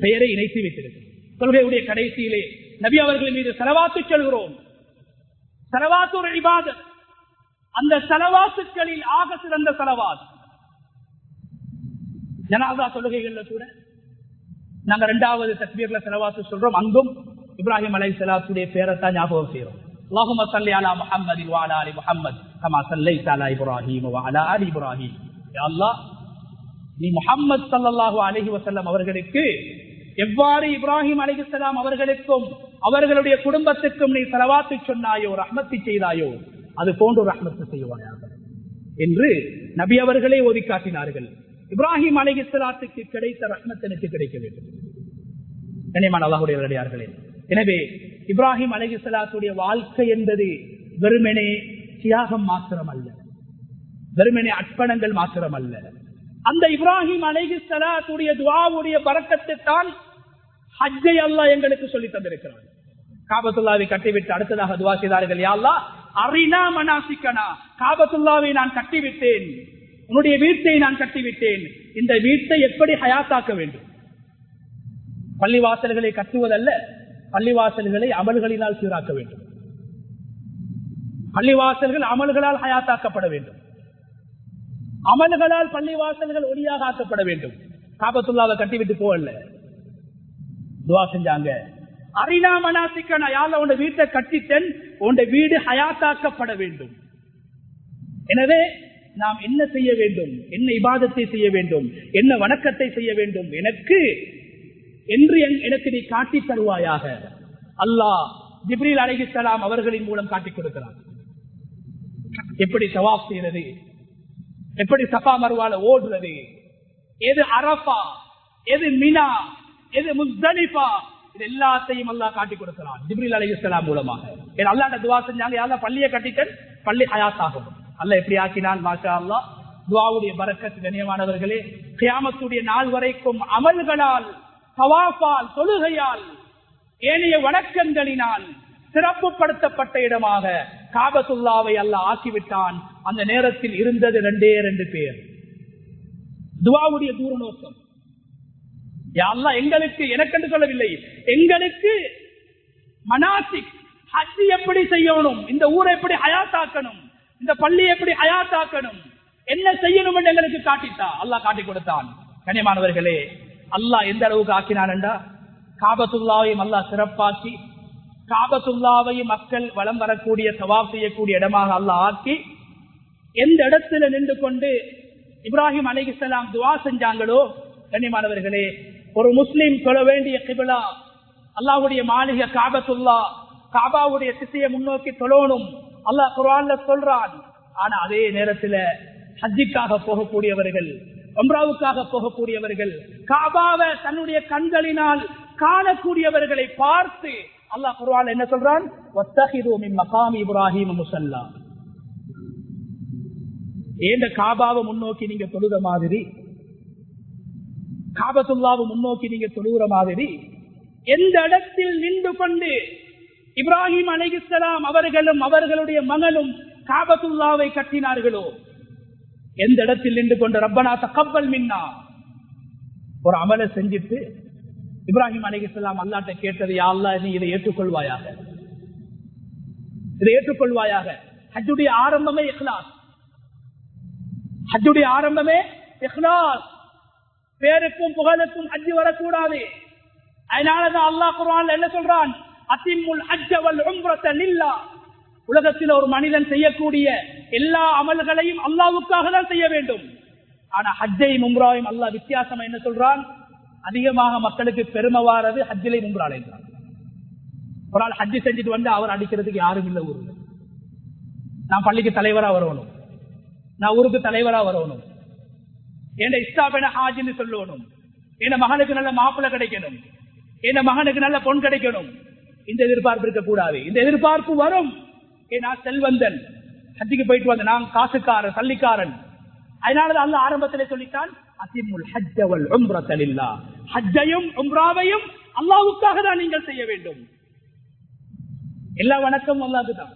பெயரை இணைத்து வைத்திருக்கிறார். தொழுகையுடைய கடைசியிலே நபி அவர்கள் மீது ஸலவாத்து சொல்கிறோம். ஸலவாத்து ஒரு இபாதத். அந்த ஸலவாத்துகளில் ஆக சிறந்த ஸலவாத் ஜனாஸா தொழுகைகள்ல கூட நாங்க இரண்டாவது தக்பீர்ல ஸலவாத்து சொல்றோம். அங்கும் இப்ராஹிம் அலைஹிஸ்ஸலாத்துடைய பேரைத்தான் ஞாபகம் செய்யறோம். அல்லாஹும்ம ஸல்லி அலா முஹம்மதின் வ அலா ஆலி முஹம்மத் கமா ஸல்லைத அலா இப்ராஹீம் வ அலா ஆலி இப்ராஹீம். யா அல்லாஹ், நீ முஹம்மது ஸல்லல்லாஹு அலைஹி வஸல்லம் அவர்களுக்கு எவ்வாறு இப்ராஹிம் அலைஹிஸ்ஸலாம் அவர்களுக்கும் அவர்களுடைய குடும்பத்துக்கும் நீ ஸலவாத்து சொன்னாயோ, ரஹ்மத்து செய்தாயோ, அது போன்று ரஹ்மத்து செய்வாயாக என்று நபி அவர்களே ஓதி காட்டினார்கள். இப்ராஹிம் அலைஹிஸ்ஸலாத்துக்கு கிடைத்த ரஹ்மத் எனக்கு கிடைக்க வேண்டும். கண்ணியமான அல்லாஹ்வுடைய நல்லடியார்களே, எனவே இப்ராஹிம் அலைஹிஸ்ஸலாத்துடைய வாழ்க்கை என்பது வெறுமனே தியாகம் மாத்திரம் அல்ல, வெறுமனே அர்ப்பணங்கள் மாத்திரம் அல்ல. அந்த இப்ராஹிம் அலைஹிஸ்ஸலாத்துடைய துஆவுடைய பரக்கத்தை தான் ஹஜ்ஜை அல்லாஹ் எங்களுக்கு சொல்லி தந்திருக்கிறார். காபத்துல்லாவை கட்டிவிட்டு அடுத்ததாக துஆ செய்தார்கள். யா அல்லாஹ், அரினா மனாசிக்கனா, காபத்துல்லாவை நான் கட்டிவிட்டேன், உன்னுடைய வீட்டை நான் கட்டிவிட்டேன், இந்த வீட்டை எப்படி ஹயாத்தாக்க வேண்டும்? பள்ளிவாசல்களை கட்டுவதல்ல, பள்ளிவாசல்களை அமல்களினால் சீராக்க வேண்டும். பள்ளிவாசல்கள் அமல்களால் ஹயாத்தாக்கப்பட வேண்டும். அமல்களால் பள்ளிவாசல்கள் ஒளியாக ஆக்கப்பட வேண்டும். காபத்துல்லாவை கட்டிவிட்டு போகல, துஆ செஞ்சாங்க. அரினா மனாசிக்கனா, யா அல்லாஹ், உன் வீட்டை கட்டித்தன், உன் வீடு ஹயாத்தாக்கப்பட வேண்டும். எனவே நாம் என்ன செய்ய வேண்டும், என்ன இபாதத்தை செய்ய வேண்டும், என்ன வணக்கத்தை செய்ய வேண்டும் எனக்கு என்று எனக்கு நீ காட்டி தருவாயாக. அல்லாஹ் ஜிப்ரீல் அலைஹிஸ்ஸலாம் அவர்களின் மூலம் காட்டிக் கொடுக்கிறார். எப்படி தவாஃப் செய்யறது, எப்படி சஃபா மர்வால ஓடுறது, எது அரஃபா, எது மினா, எது முஸ்தலிஃபா, இது எல்லாத்தையும் அல்லாஹ் காட்டி கொடுக்கிறான் ஜிப்ரீல் அலைஹிஸ்ஸலாம் மூலமாக. அல்லாஹ்ட்ட துஆ செஞ்சாங்க, யா அல்லாஹ் பள்ளியை கட்டிட்டேன், பள்ளி ஹயாத் ஆகும். அல்லாஹ் எப்படி ஆக்கினான்? மாஷா அல்லாஹ். துஆவுடைய பரக்கத் கண்ணியமானவர்களே, கியாமத்துடைய நாள் வரைக்கும் அமல்களால், தவாஃபால், தொழுகையால், ஏனைய வணக்கங்களினால் சிறப்புப்படுத்தப்பட்ட இடமாக காபத்துல்லாவை அல்லாஹ் ஆக்கிவிட்டான். அந்த நேரத்தில் இருந்தது 2 பேர். துஆவுடைய தூர நோக்கம், யா அல்லாஹ் எங்களுக்கு, எனக்கென்று சொல்லவில்லை, எங்களுக்கு மனாசிக் ஹஜ் எப்படி செய்யணும், இந்த ஊரை எப்படி ஹயாத்தாக்கணும், இந்த பள்ளி எப்படி ஹயாத்தாக்கணும், என்ன செய்யணும் என்று எங்களுக்கு காட்டித்தா. அல்லாஹ் காட்டி கொடுத்தான். கண்ணியமானவர்களே, அல்லாஹ் எந்த அளவுக்கு ஆக்கினான் என்றா, காபத்துல்லாவையும் அல்லாஹ் சிறப்பாக்கி, காபத்துல்லாவையும் மக்கள் வலம் வரக்கூடிய தவாஃப் செய்யக்கூடிய இடமாக அல்லாஹ் ஆக்கி, எந்த இடத்துல நின்று கொண்டு இப்ராஹிம் அலைஹிஸ்ஸலாம் துஆ செஞ்சாங்களோ, கண்ணியமானவர்களே, ஒரு முஸ்லிம் தொழ வேண்டிய கிபிலா அல்லாஹ்வுடைய மாளிகை காபத்துல்லா, காபாவுடைய திசையை முன்னோக்கி தொழணும். அல்லாஹ் குர்ஆன்ல சொல்றான், ஆனா அதே நேரத்தில் ஹஜ்ஜிக்காக போகக்கூடியவர்கள், உம்ராவுக்காக போகக்கூடியவர்கள், காபாவை தன்னுடைய கண்களினால் காணக்கூடியவர்களை பார்த்து அல்லாஹ் குர்ஆன்ல என்ன சொல்றான்? வத்தஹிது மின் மகாமி இப்ராஹீம் முஸல்லா. ஏண்ட காபாவை முன்னோக்கி நீங்க தொழுத மாதிரி, காபத்துல்லாவை முன்னோக்கி நீங்க தொழுகிற மாதிரி எந்த இடத்தில் நின்று கொண்டு இப்ராஹிம் அலைஹிஸ்ஸலாம் அவர்களும் அவர்களுடைய மகனும் காபத்துல்லாவை கட்டினார்களோ, எந்த இடத்தில் நின்று கொண்டு ரப்பனா தகப்பல் மின்னா ஒரு அமலை செஞ்சிட்டு இப்ராஹிம் அலைஹிஸ்ஸலாம் அல்லாஹ்ட்ட கேட்டது, யா அல்லாஹ் நீ இதை ஏற்றுக்கொள்வாயாக, இதை ஏற்றுக்கொள்வாயாக. ஹஜ்ஜுடைய ஆரம்பமே இக்லாஸ், ஹஜ்ஜுடைய ஆரம்பமே இக்லாஸ். பேருக்கும் புகழுக்கும் ஹஜ்ஜு வரக்கூடாது. அதனாலதான் அல்லாஹ் குர்ஆன்ல என்ன சொல்றான்? அத்திம்முல் ஹஜ்ஜ வல் உம்ரத லில்லாஹ். உலகத்தில் ஒரு மனிதன் செய்யக்கூடிய எல்லா அமல்களையும் அல்லாஹ்வுக்காக தான் செய்ய வேண்டும். ஆனா ஹஜ்ஜையும் உம்ராவையும் அல்லாஹ் வித்தியாசமா என்ன சொல்றான்? அதிகமாக மக்களுக்கு பெருமை வாரது ஹஜ்ஜிலையும் உம்ராலையும் தான். ஒரு ஆள் ஹஜ்ஜி செஞ்சுட்டு வந்து அவர் அடிக்கிறதுக்கு யாரும் இல்லை ஊருக்கு. நான் பள்ளிக்கு தலைவரா வரணும், நான் ஊருக்கு தலைவரா வரணும், என் இஸ்தாபென ஹாஜின்னு சொல்லணும், என் மகனுக்கு நல்ல மாப்பிள்ளை கிடைக்கணும், என் மகனுக்கு நல்ல பொன் கிடைக்கணும். இந்த எதிர்பார்ப்பு இருக்கக்கூடாது. இந்த எதிர்பார்ப்பு வரும். நான் செல்வந்தன், ஹஜ்ஜிக்கு போயிட்டு வந்த, நான் காசுக்காரன், சல்லிக்காரன். அதனால அல்லாஹ் ஆரம்பத்திலே சொல்லிட்டான், அத்திம்முல் ஹஜ்ஜ வல் உம்ரத லில்லாஹ். ஹஜ்ஜையும் உம்ராவையும் அல்லாஹ்வுக்காக தான் நீங்கள் செய்ய வேண்டும். எல்லா வணக்கம் அல்லாஹ்க்கு தான்.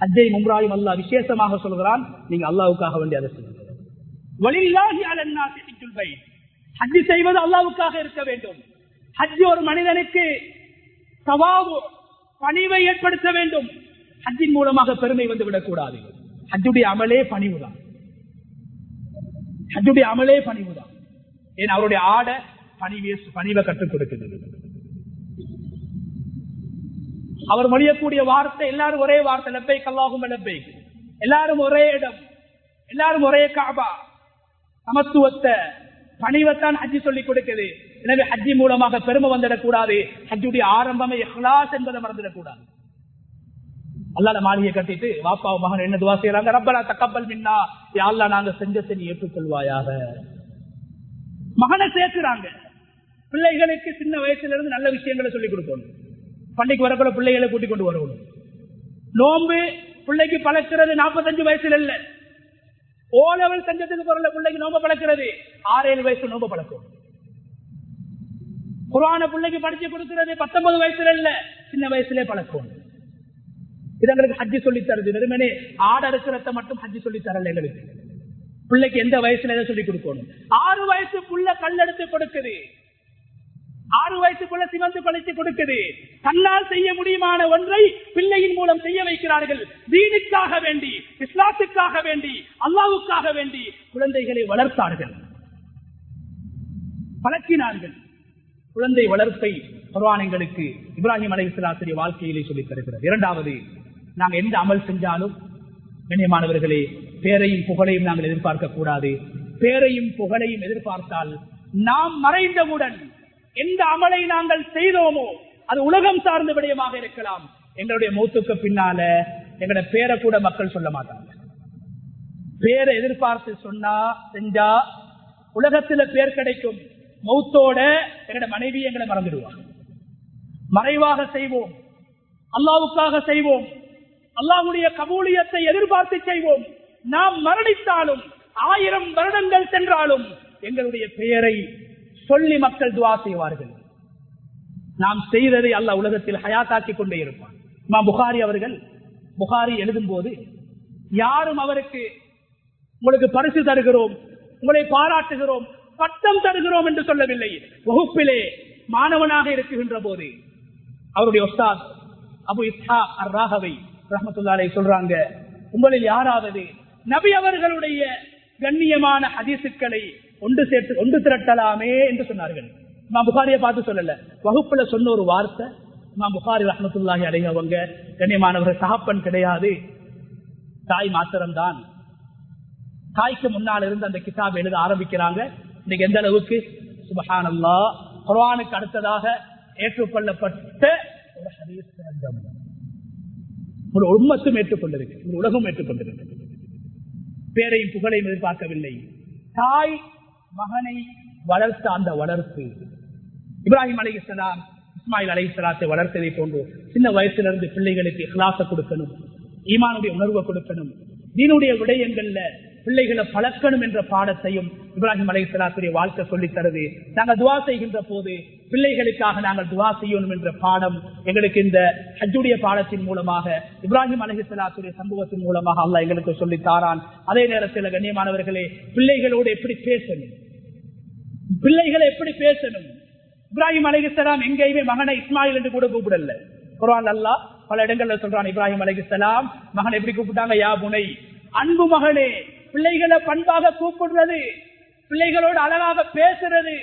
ஹஜ்ஜையும் உம்ராவையும் அல்லாஹ் விசேஷமாக சொல்கிறான், நீங்க அல்லாஹ்வுக்காக வேண்டி அதை செய்யுங்க. வலில்லாஹி அலன்னாஸி ஹஜ்ஜுல் பைத். ஹஜ் செய்வது அல்லாஹ்வுக்காக இருக்க வேண்டும். ஹஜ் ஒரு மனிதனுக்கு தவாவு, பணிவை ஏற்படுத்த வேண்டும். ஹஜ்ஜின் மூலமாக பெருமை வந்து விடக்கூடாது. ஹஜ்ஜுடைய அமலே பணிவுதான், ஹஜ்ஜுடைய அமலே பணிவுதான். ஏன் அவருடைய ஆட பணிவை கற்றுக் கொடுக்கிறது. அவர் மொழியக்கூடிய வார்த்தை எல்லாரும் ஒரே வார்த்தை, லப்பைக் அல்லாஹும்ம லப்பைக். எல்லாரும் ஒரே இடம், எல்லாரும் ஒரே காபா. சமத்துவத்தை, பணிவைத்தான் ஹஜ்ஜி சொல்லிக் கொடுக்குது. எனவே ஹஜ்ஜி மூலமாக பெருமை வந்துடக்கூடாது. ஹஜ்ஜுடைய ஆரம்பமே இஹ்லாஸ் என்பதை மறந்துடக்கூடாது. அல்லாஹ் மாளிகை கட்டிட்டு வாப்பா மகன் என்ன துவா செய்யறாங்க? ரப்பனா தகப்பல் மின்னா, யா அல்லாஹ் நாங்க செஞ்சதை நீ ஏற்றுக்கொள்வாயாக. மகனை சேர்க்கிறாங்க. பிள்ளைகளுக்கு சின்ன வயசுல இருந்து நல்ல விஷயங்களை சொல்லிக் கொடுக்கணும். பள்ளிக்கு வரக்கூட பிள்ளைகளை கூட்டிக் கொண்டு வரணும். நோன்பு பிள்ளைக்கு பழக்கிறது 45 வயசுல இல்ல. ஓலவல் செஞ்சதுக்கு பிறகு பிள்ளைக்கு நோம்ப பழக்கிறது 6-7 வயசு நோம்ப பழக்கம். குர்ஆன பிள்ளைக்கு படிச்சு கொடுக்கிறது 19 வயசுல இல்ல, சின்ன வயசுல பழக்கம். இது எங்களுக்கு ஹஜ்ஜி சொல்லி தருது. வெறுமனே ஆட இருக்கிறத மட்டும் ஹஜ்ஜி சொல்லி தரல. எங்களுக்கு பிள்ளைக்கு எந்த வயசுல எதை சொல்லி கொடுக்கணும். 6 வயசு புள்ள கல்லெடுத்து கொடுக்குது, 6 வயசுக்குள்ள சிவந்து பழித்து கொடுக்குது. தன்னால் செய்ய முடியுமான ஒன்றை பிள்ளையின் மூலம் செய்ய வைக்கிறார்கள். தீனுக்காக வேண்டி, இஸ்லாத்துக்காக வேண்டி, அல்லாஹ்வுக்காக வேண்டி குழந்தைகளை வளர்த்தார்கள், பழக்கினார்கள். குழந்தை வளர்ப்பை குர்ஆன் எங்களுக்கு இப்ராஹிம் அலைஹிஸ்ஸலாத்துடைய வாழ்க்கையிலே சொல்லித் தருகிறது. இரண்டாவது, நாங்கள் எந்த அமல் செஞ்சாலும் கண்ணியமானவர்களே, பேரையும் புகழையும் நாங்கள் எதிர்பார்க்க கூடாது. பேரையும் புகழையும் எதிர்பார்த்தால் நாம் மறைந்தவுடன் எந்த அமலை நாங்கள் செய்தோமோ அது உலகம் சார்ந்த விடயமாக இருக்கலாம். எங்களுடைய மௌத்துக்கு பின்னால எங்களுடைய பேரை கூட மக்கள் சொல்ல மாட்டாங்க. பேரை எதிர்பார்த்து சொன்னா செஞ்சா உலகத்துல பேர் கிடைக்கும். மௌத்தோட எங்களோட மனைவி எங்களை மறந்துடுவாங்க. மறைவாக செய்வோம், அல்லாஹ்வுக்காக செய்வோம், அல்லாஹ்வுடைய கபூலியத்தை எதிர்பார்த்து செய்வோம். நாம் மரணித்தாலும் 1000 வருடங்கள் சென்றாலும் எங்களுடைய பெயரை சொல்லி மக்கள் துஆ செய்வார்கள். நாம் செய்ததை அல்லாஹ் உலகத்தில் ஹயாத்தாக்கி கொண்டே இருப்பான். இமாம் புகாரி அவர்கள் புகாரி எழுதும் போது யாரும் அவருக்கு உங்களுக்கு பரிசு தருகிறோம், உங்களை பாராட்டுகிறோம், பட்டம் தருகிறோம் என்று சொல்லவில்லை. வகுப்பிலே மாணவனாக இருக்குகின்ற போது அவருடைய உஸ்தாத் அபு இஸ்ஹாக் அர்-ராஹவி ரஹ்மத்துல்லாஹி அலைஹி சொல்றாங்க, உங்களில் யாராவது நபி அவர்களுடைய கண்ணியமான ஹதீஸுக்களை ஒன்று திரட்டலாமே என்று சொன்னார்கள். இமாம் புகாரியை பார்த்து சொல்லல, வகுப்புல சொன்ன ஒரு வார்த்தை. இமாம் புகாரி ரஹ்மத்துல்லாஹி அலைஹி அவங்க கண்ணியமானவர்கள், தகப்பன் கிடையாது, தாய் மாத்திரம்தான். தாய்க்கு முன்னால் இருந்து அந்த கிதாப் எழுத ஆரம்பிக்கிறாங்க. இன்னைக்கு எந்த அளவுக்கு சுப்ஹானல்லாஹ் குர்ஆனுக்கு அடுத்ததாக ஏற்றுக்கொள்ளப்பட்ட ஒரு ஹதீஸ் கிரந்தம் ஒரு உம்மத்தும் ஏற்றுக்கொண்டிருக்கு, ஒரு உலகம் ஏற்றுக்கொண்டிருக்கு. பேரையும் புகழையும் எதிர்பார்க்கவில்லை. தாய் மகனை வளர்த்த அந்த வளர்ப்பு, இப்ராஹிம் அலைஹிஸ்ஸலாம் இஸ்மாயில் அலைஹிஸ்ஸலாத்தை வளர்த்ததை போன்று சின்ன வயசிலிருந்து பிள்ளைகளுக்கு இஹ்லாஸை கொடுக்கணும், ஈமானுடைய உணர்வை கொடுக்கணும், தீனுடைய விடயங்கள்ல பிள்ளைகளை பழக்கணும் என்ற பாடத்தையும் இப்ராஹிம் அலைஹிஸ்ஸலாத்துடைய வாழ்க்கை சொல்லித் தருது. நாங்கள் துவா செய்கின்ற போது பிள்ளைகளுக்காக நாங்கள் துவா செய்யணும் என்ற பாடம் எங்களுக்கு இந்த ஹஜ்ஜுடைய பாடத்தின் மூலமாக, இப்ராஹிம் அலைஹிஸ்ஸலாத்துடைய சம்பவத்தின் மூலமாக அல்லாஹ் எங்களுக்கு சொல்லித் தாரான். அதே நேரத்தில் கண்ணியமானவர்களே, பிள்ளைகளோடு எப்படி பேசணும், பிள்ளைகளை எப்படி பேசணும். இப்ராஹிம் அலைஹிஸ்ஸலாம் எங்கேயுமே மகனை இஸ்மாயில் என்று கூட கூப்பிடல. குர்ஆன் அல்லாஹ் பல இடங்கள்ல சொல்றான், இப்ராஹிம் அலைஹிஸ்ஸலாம் மகனை எப்படி கூப்பிட்டாங்க? யா புனை, அன்பு மகனே. பிள்ளைகளை பண்பாக கூப்பிடுறது, பிள்ளைகளோடு அழகாக பேசுறது,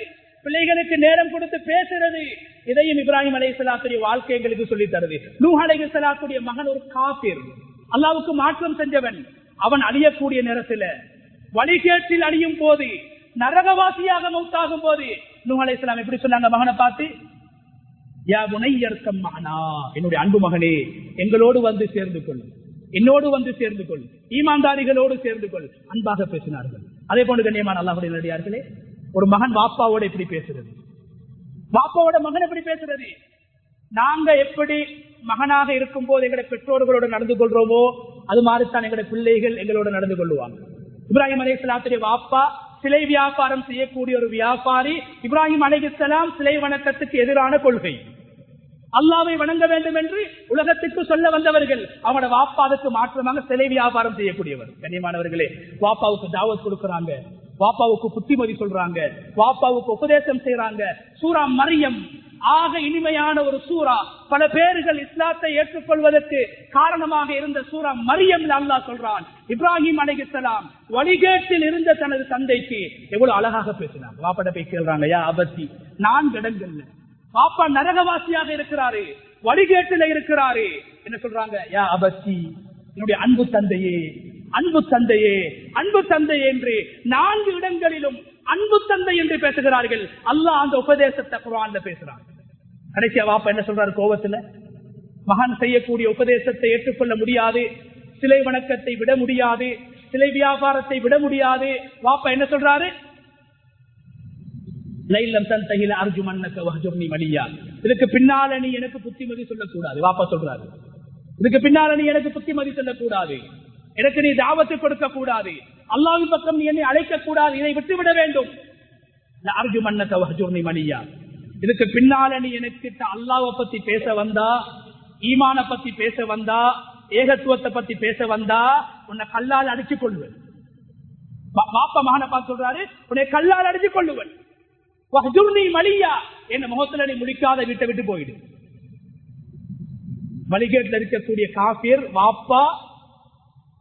பிள்ளைகளுக்கு நேரம் கொடுத்து பேசுறது, இதையும் இப்ராஹிம் அலைஹிஸ்ஸலாத்துடைய வாழ்க்கை எங்களுக்கு சொல்லி தருது. நூஹ் அலைஹிஸ்ஸலாத்துடைய மகன் ஒரு காஃபிர், அல்லாஹ்வுக்கு மாற்றம் செஞ்சவன். அவன் அழியக்கூடிய நேரத்தில், வழிகேட்டில் அழியும் போது, நரகவாசியாக மௌத்தாகும் போது நூஹ் அலைஹிஸ்ஸலாம் எப்படி சொன்னாங்க மகனை பார்த்து? யா புனையர்க்கம் மகனா, என்னுடைய அன்பு மகனே, எங்களோடு வந்து சேர்ந்து கொள், என்னோடு வந்து சேர்ந்து கொள், ஈமான்தாரிகளோடு சேர்ந்து கொள். அன்பாக பேசினார்கள். அதே போன்று கண்ணியமான அல்லாஹ்வுடைய நல்லடியார்களே, ஒரு மகன் வாப்பாவோட எப்படி பேசுறது, வாப்பாவோட மகன் எப்படி பேசுறது? நாங்க எப்படி மகனாக இருக்கும் போது எங்களுடைய பெற்றோர்களோடு நடந்து கொள்றோமோ அது மாதிரித்தான் எங்களுடைய பிள்ளைகள் எங்களோட நடந்து கொள்வாங்க. இப்ராஹிம் அலைஹிஸ்ஸலாத்துடைய வாப்பா சிலை வியாபாரம் செய்யக்கூடிய ஒரு வியாபாரி. இப்ராஹிம் அலைஹிஸ்ஸலாம் சிலை வணக்கத்துக்கு எதிரான கொள்கை, அல்லாஹ்வை வணங்க வேண்டும் என்று உலகத்துக்கு சொல்ல வந்தவர்கள். அவனோட வாப்பாவுக்கு மாற்றமாக சிலை வியாபாரம் செய்யக்கூடியவர். கண்ணியமானவர்களே, வாப்பாவுக்கு தாவத் கொடுக்கறாங்க, வாப்பாவுக்கு புத்திமதி சொல்றாங்க, வாப்பாவுக்கு உபதேசம் செய்யறாங்க. சூரா மரியம் ஆக இனிமையான ஒரு சூரா, பல பேர்கள் இஸ்லாத்தை ஏற்றுக்கொள்வதற்கு காரணமாக இருந்த சூரா மரியம். அல்லாஹ் சொல்றான், இப்ராஹிம் அலைஹிஸ்ஸலாம் வழிகேட்டில் இருந்த தனது தந்தைக்கு எவ்வளவு அழகாக பேசினார். வாப்பாட்ட போய் கேள்றாங்க, யா அபத்தி, 4 இடங்கள்ல பாப்பா நரகவாசியாக இருக்கிறாரு, வழிகேட்டில இருக்கிறாரு. என்ன சொல்றாங்க? யா அபத்தி, என்னுடைய அன்பு தந்தையே, அன்பு தந்தையே, அன்பு தந்தையே என்று 4 இடங்களிலும் அன்பு தந்தை என்று பேசுகிறார்கள். அல்லாஹ் அந்த உபதேசத்தை குர்ஆன்ல பேசுறான். கடைசியா வாப்பா என்ன சொல்றாரு? கோபத்துல மகன் செய்யக்கூடிய உபதேசத்தை ஏற்றுக்கொள்ள முடியாது, சிலை வணக்கத்தை விட முடியாது, சிலை வியாபாரத்தை விட முடியாது. வாப்பா என்ன சொல்றாரு? இதுக்கு பின்னால நீ எனக்கு புத்திமதி சொல்லக்கூடாது. வாப்பா சொல்றாரு, இதுக்கு பின்னால நீ எனக்கு புத்திமதி சொல்லக்கூடாது, எனக்கு நீ தாவத்து கொடுக்க கூடாது, அல்லாஹ்வின் பக்கம் நீ என்னை அழைக்க கூடாது, இதை விட்டுவிட வேண்டும். இதுக்கு பின்னால நீ எனக்கு அல்லாஹ்வை பத்தி பேச வந்தா, ஈமான பத்தி பேச வந்தா, ஏகத்துவத்தை பத்தி பேச வந்தா உன்னை கல்லால் அடிச்சு கொள்ளுவன். வாப்பா மகனை பார்த்து சொல்றாரு, உன்னை கல்லால் அடிச்சு கொள்ளுவன். என்ன முகத்துல நீ முடிக்காத வீட்டை விட்டு போயிடு. வழிகேட்டில் இருக்கக்கூடிய காஃபிர் வாப்பா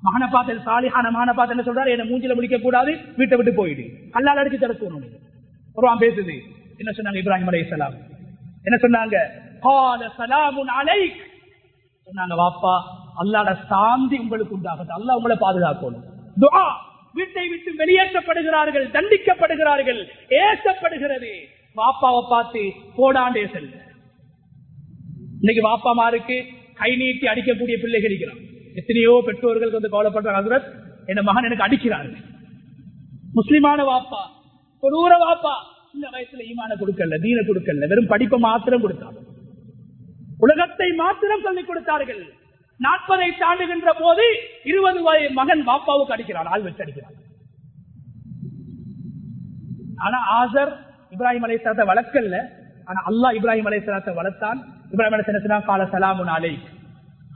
மகனை பார்த்து, சாலிஹான மகனை பார்த்து என்ன சொல்றாரு? என்ன மூஞ்சில முடிக்க கூடாது, வீட்டை விட்டு போயிடு, கல்லால் அடிச்சு தடுக்கணும். குர்ஆன் பேசுது. என்ன சொன்னாங்க இப்ராஹிம் அலைஹிஸ்ஸலாம்? என்ன சொன்னாங்க? கால ஸலாமுன் அலைக், சொன்னாங்க வாப்பா அல்லாஹ்வுடைய சாந்தி உங்களுக்கு உண்டாகட்டும், அல்லாஹ் உங்களை பாதுகாக்கணும். துஆ. வீட்டை விட்டு வெளியேற்றப்படுகிறார்கள், தண்டிக்கப்படுகிறார்கள், ஏசப்படுகிறது. வாப்பாவை பார்த்து போடாண்டே செல்ல. இன்னைக்கு வாப்பாமாருக்கு கை நீட்டி அடிக்கக்கூடிய பிள்ளைகள் இருக்கிறான். எத்தனையோ பெற்றோர்கள் வந்து கவலைப்படுறாங்க, ஹஸ்ரத் என் மகன் எனக்கு அடிக்கிறார்கள். முஸ்லிமான வாப்பா, ஒரு ஊர வாப்பா, இந்த வயசுல ஈமான கொடுக்கல, தீன கொடுக்கல, வெறும் படிப்பை மாத்திரம் கொடுத்தாங்க, உலகத்தை மாத்திரம் சொல்லிக் கொடுத்தார்கள். 40 தாண்டுகின்ற போது 20 வயது மகன் வாப்பாவுக்கு அடிக்கிறான், ஆள் வச்சு அடிக்கிறான். ஆனா ஆசர் இப்ராஹிம் அலைஹிஸ்ஸலாத்தை வளர்க்கல, ஆனா அல்லாஹ் இப்ராஹிம் அலைஹிஸ்ஸலாத்தை வளர்த்தான். இப்ராஹிம் அலைஹிஸ்ஸலாம் கால ஸலாமுன் அலைக்,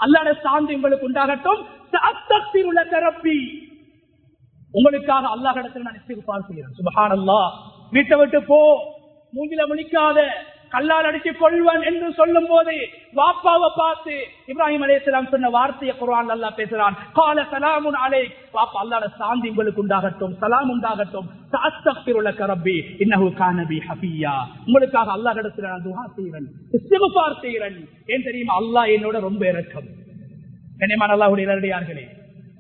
அல்லாஹ்வுடைய சாந்தி உங்களுக்கு உண்டாகட்டும். சஅஸ்தக்ஃபிரு லக ரப்பி, உங்களுக்காக அல்லாஹ்விடத்தில் நான் இஸ்திக்ஃபார் செய்கிறேன். சுப்ஹானல்லாஹ். வீட்டை விட்டு போ, மூஞ்சில முழிக்காத, கல்லால் அடிச்சு கொள்வன் என்று சொல்லும் போது வாப்பாவை பார்த்து இப்ராஹிம் அலைஹிஸ்ஸலாம் சொன்ன வார்த்தையை குர்ஆன் அல்லாஹ் பேசுறான். கால ஸலாமுன் அலைக், வாப்பா அல்லாஹ்வுடைய சாந்தி உங்களுக்கு உண்டாகட்டும், சலாம் உண்டாகட்டும். சஅஸ்தக்ஃபிரு லக ரப்பி இன்னஹு கான பி ஹஃபியா, உங்களுக்காக அல்லாஹ்விடத்தில் நான் துஆ செய்கிறேன், இஸ்திக்ஃபார் செய்கிறேன். ஏன் தெரியுமா? அல்லாஹ் என்னோட ரொம்ப இரக்கம். கண்ணியமான அல்லாஹ்வுடைய நல்லடியார்களே,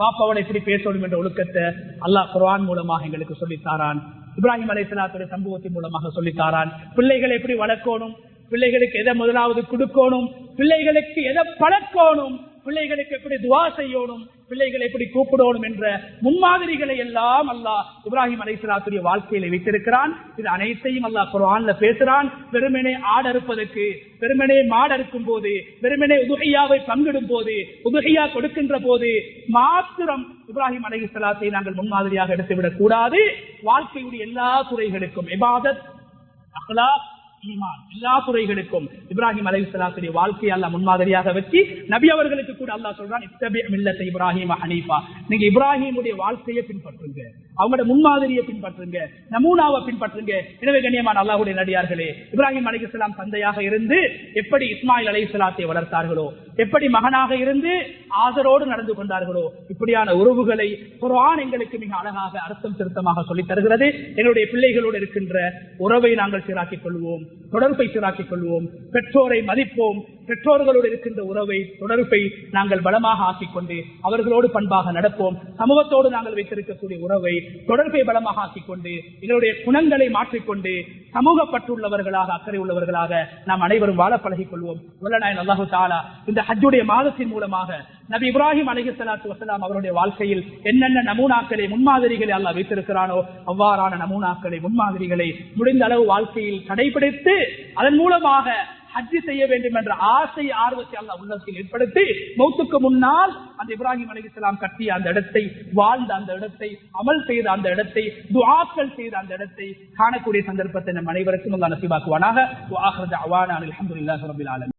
பாப்பாவோட எப்படி பேசணும் என்ற ஒழுக்கத்தை அல்லாஹ் குர்ஆன் மூலமாக எங்களுக்கு சொல்லித்தாரான். இப்ராஹிம் அலைஹிஸ்ஸலாத்துடைய சம்பவத்தின் மூலமாக சொல்லித்தாரான். பிள்ளைகளை எப்படி வளர்க்கணும், பிள்ளைகளுக்கு எதை முதலாவது கொடுக்கணும், பிள்ளைகளுக்கு எதை பழக்கணும், பிள்ளைகளுக்கு எப்படி துஆ செய்யணும், பிள்ளைகளை எப்படி கூப்பிடணும் என்ற முன்மாதிரிகளை எல்லாம் அல்லாஹ் இப்ராஹிம் அலைஹிஸ்ஸலாத்துடைய வாழ்க்கையில வைத்திருக்கிறான். இது அனைத்தையும் அல்லாஹ் குர்ஆன்ல பேசுறான். வெறுமனே ஆடறுப்பதற்கு, வெறுமனே மாடறுக்கும் போது, வெறுமனே உதுஹியாவை பங்கிடும் போது, உதுஹியா கொடுக்கின்ற போது மாத்திரம் இப்ராஹிம் அலைஹிஸ்ஸலாத்தை நாங்கள் முன்மாதிரியாக எடுத்துவிடக் கூடாது. வாழ்க்கையுடைய எல்லா துறைகளுக்கும், இபாதத், அக்லாக், ஈமான், எல்லா துறைகளுக்கும் இப்ராஹிம் அலைஹிஸ்ஸலாத்துடைய வாழ்க்கையை அல்லாஹ் முன்மாதிரியாக வச்சு நபி அவர்களுக்கு கூட அல்லாஹ் சொல்றான், இத்தபி மில்லத்த இப்ராஹிம் ஹனீஃபா, நீங்க இப்ராஹிமுடைய வாழ்க்கையை பின்பற்றுங்க, அவங்களோட முன்மாதிரியை பின்பற்றுங்க, நமூனாவை பின்பற்றுங்க. எனவே கண்ணியமான அல்லாஹ்வுடைய நடிகார்களே, இப்ராஹிம் அலைஹிஸ்ஸலாம் தந்தையாக இருந்து எப்படி இஸ்மாயில் அலைஹிஸ்ஸலாத்தை வளர்த்தார்களோ, எப்படி மகனாக இருந்து ஆதரோடு நடந்து கொண்டார்களோ, இப்படியான உறவுகளை குர்ஆன் எங்களுக்கு மிக அழகாக அர்த்தம் திருத்தமாக சொல்லித் தருகிறது. எங்களுடைய பிள்ளைகளோடு இருக்கின்ற உறவை நாங்கள் சீராக்கிக் கொள்வோம், தொடர்பை சீராக்கிக் கொள்வோம், பெற்றோரை மதிப்போம், பெற்றோர்களோடு இருக்கின்ற உறவை, தொடர்பை நாங்கள் பலமாக ஆக்கிக் கொண்டு அவர்களோடு பண்பாக நடப்போம். சமூகத்தோடு நாங்கள் வைத்திருக்கக்கூடிய உறவை, தொடர்பை பலமாக ஆக்கிக் கொண்டு எங்களுடைய குணங்களை மாற்றிக்கொண்டு சமூகப்பட்டுள்ளவர்களாக, அக்கறை உள்ளவர்களாக நாம் அனைவரும் வாழ பழகிக் கொள்வோம். வல்லநாயன் அல்லாஹு தஆலா இந்த ஹஜ்ஜுடைய மாதத்தின் மூலமாக நபி இப்ராஹிம் அலைஹிஸ்ஸலாத்து வஸலாம் அவருடைய வாழ்க்கையில் என்னென்ன நமூனாக்களை, முன்மாதிரிகளை அல்லாஹ் வைத்திருக்கிறானோ அவ்வாறான நமூனாக்களை, முன்மாதிரிகளை முடிந்த அளவு வாழ்க்கையில் கடைபிடித்து அதன் மூலமாக ஹஜ் செய்ய வேண்டும் என்ற ஆசை, ஆர்வத்தை அல்லாஹ் உள்ளத்தில் ஏற்படுத்தி மௌத்துக்கு முன்னால் அந்த இப்ராஹிம் அலைஹிஸ்ஸலாம் கட்டிய அந்த இடத்தை, வாழ்ந்த அந்த இடத்தை, அமல் செய்த அந்த இடத்தை, துஆக்கள் செய்த அந்த இடத்தை காணக்கூடிய சந்தர்ப்பத்தை நம் அனைவருக்கும் அல்லாஹ் நசீபாக்குவானாக. வ ஆகிரு தஅவானா அல்ஹம்துலில்லாஹி ரப்பில் ஆலமீன்.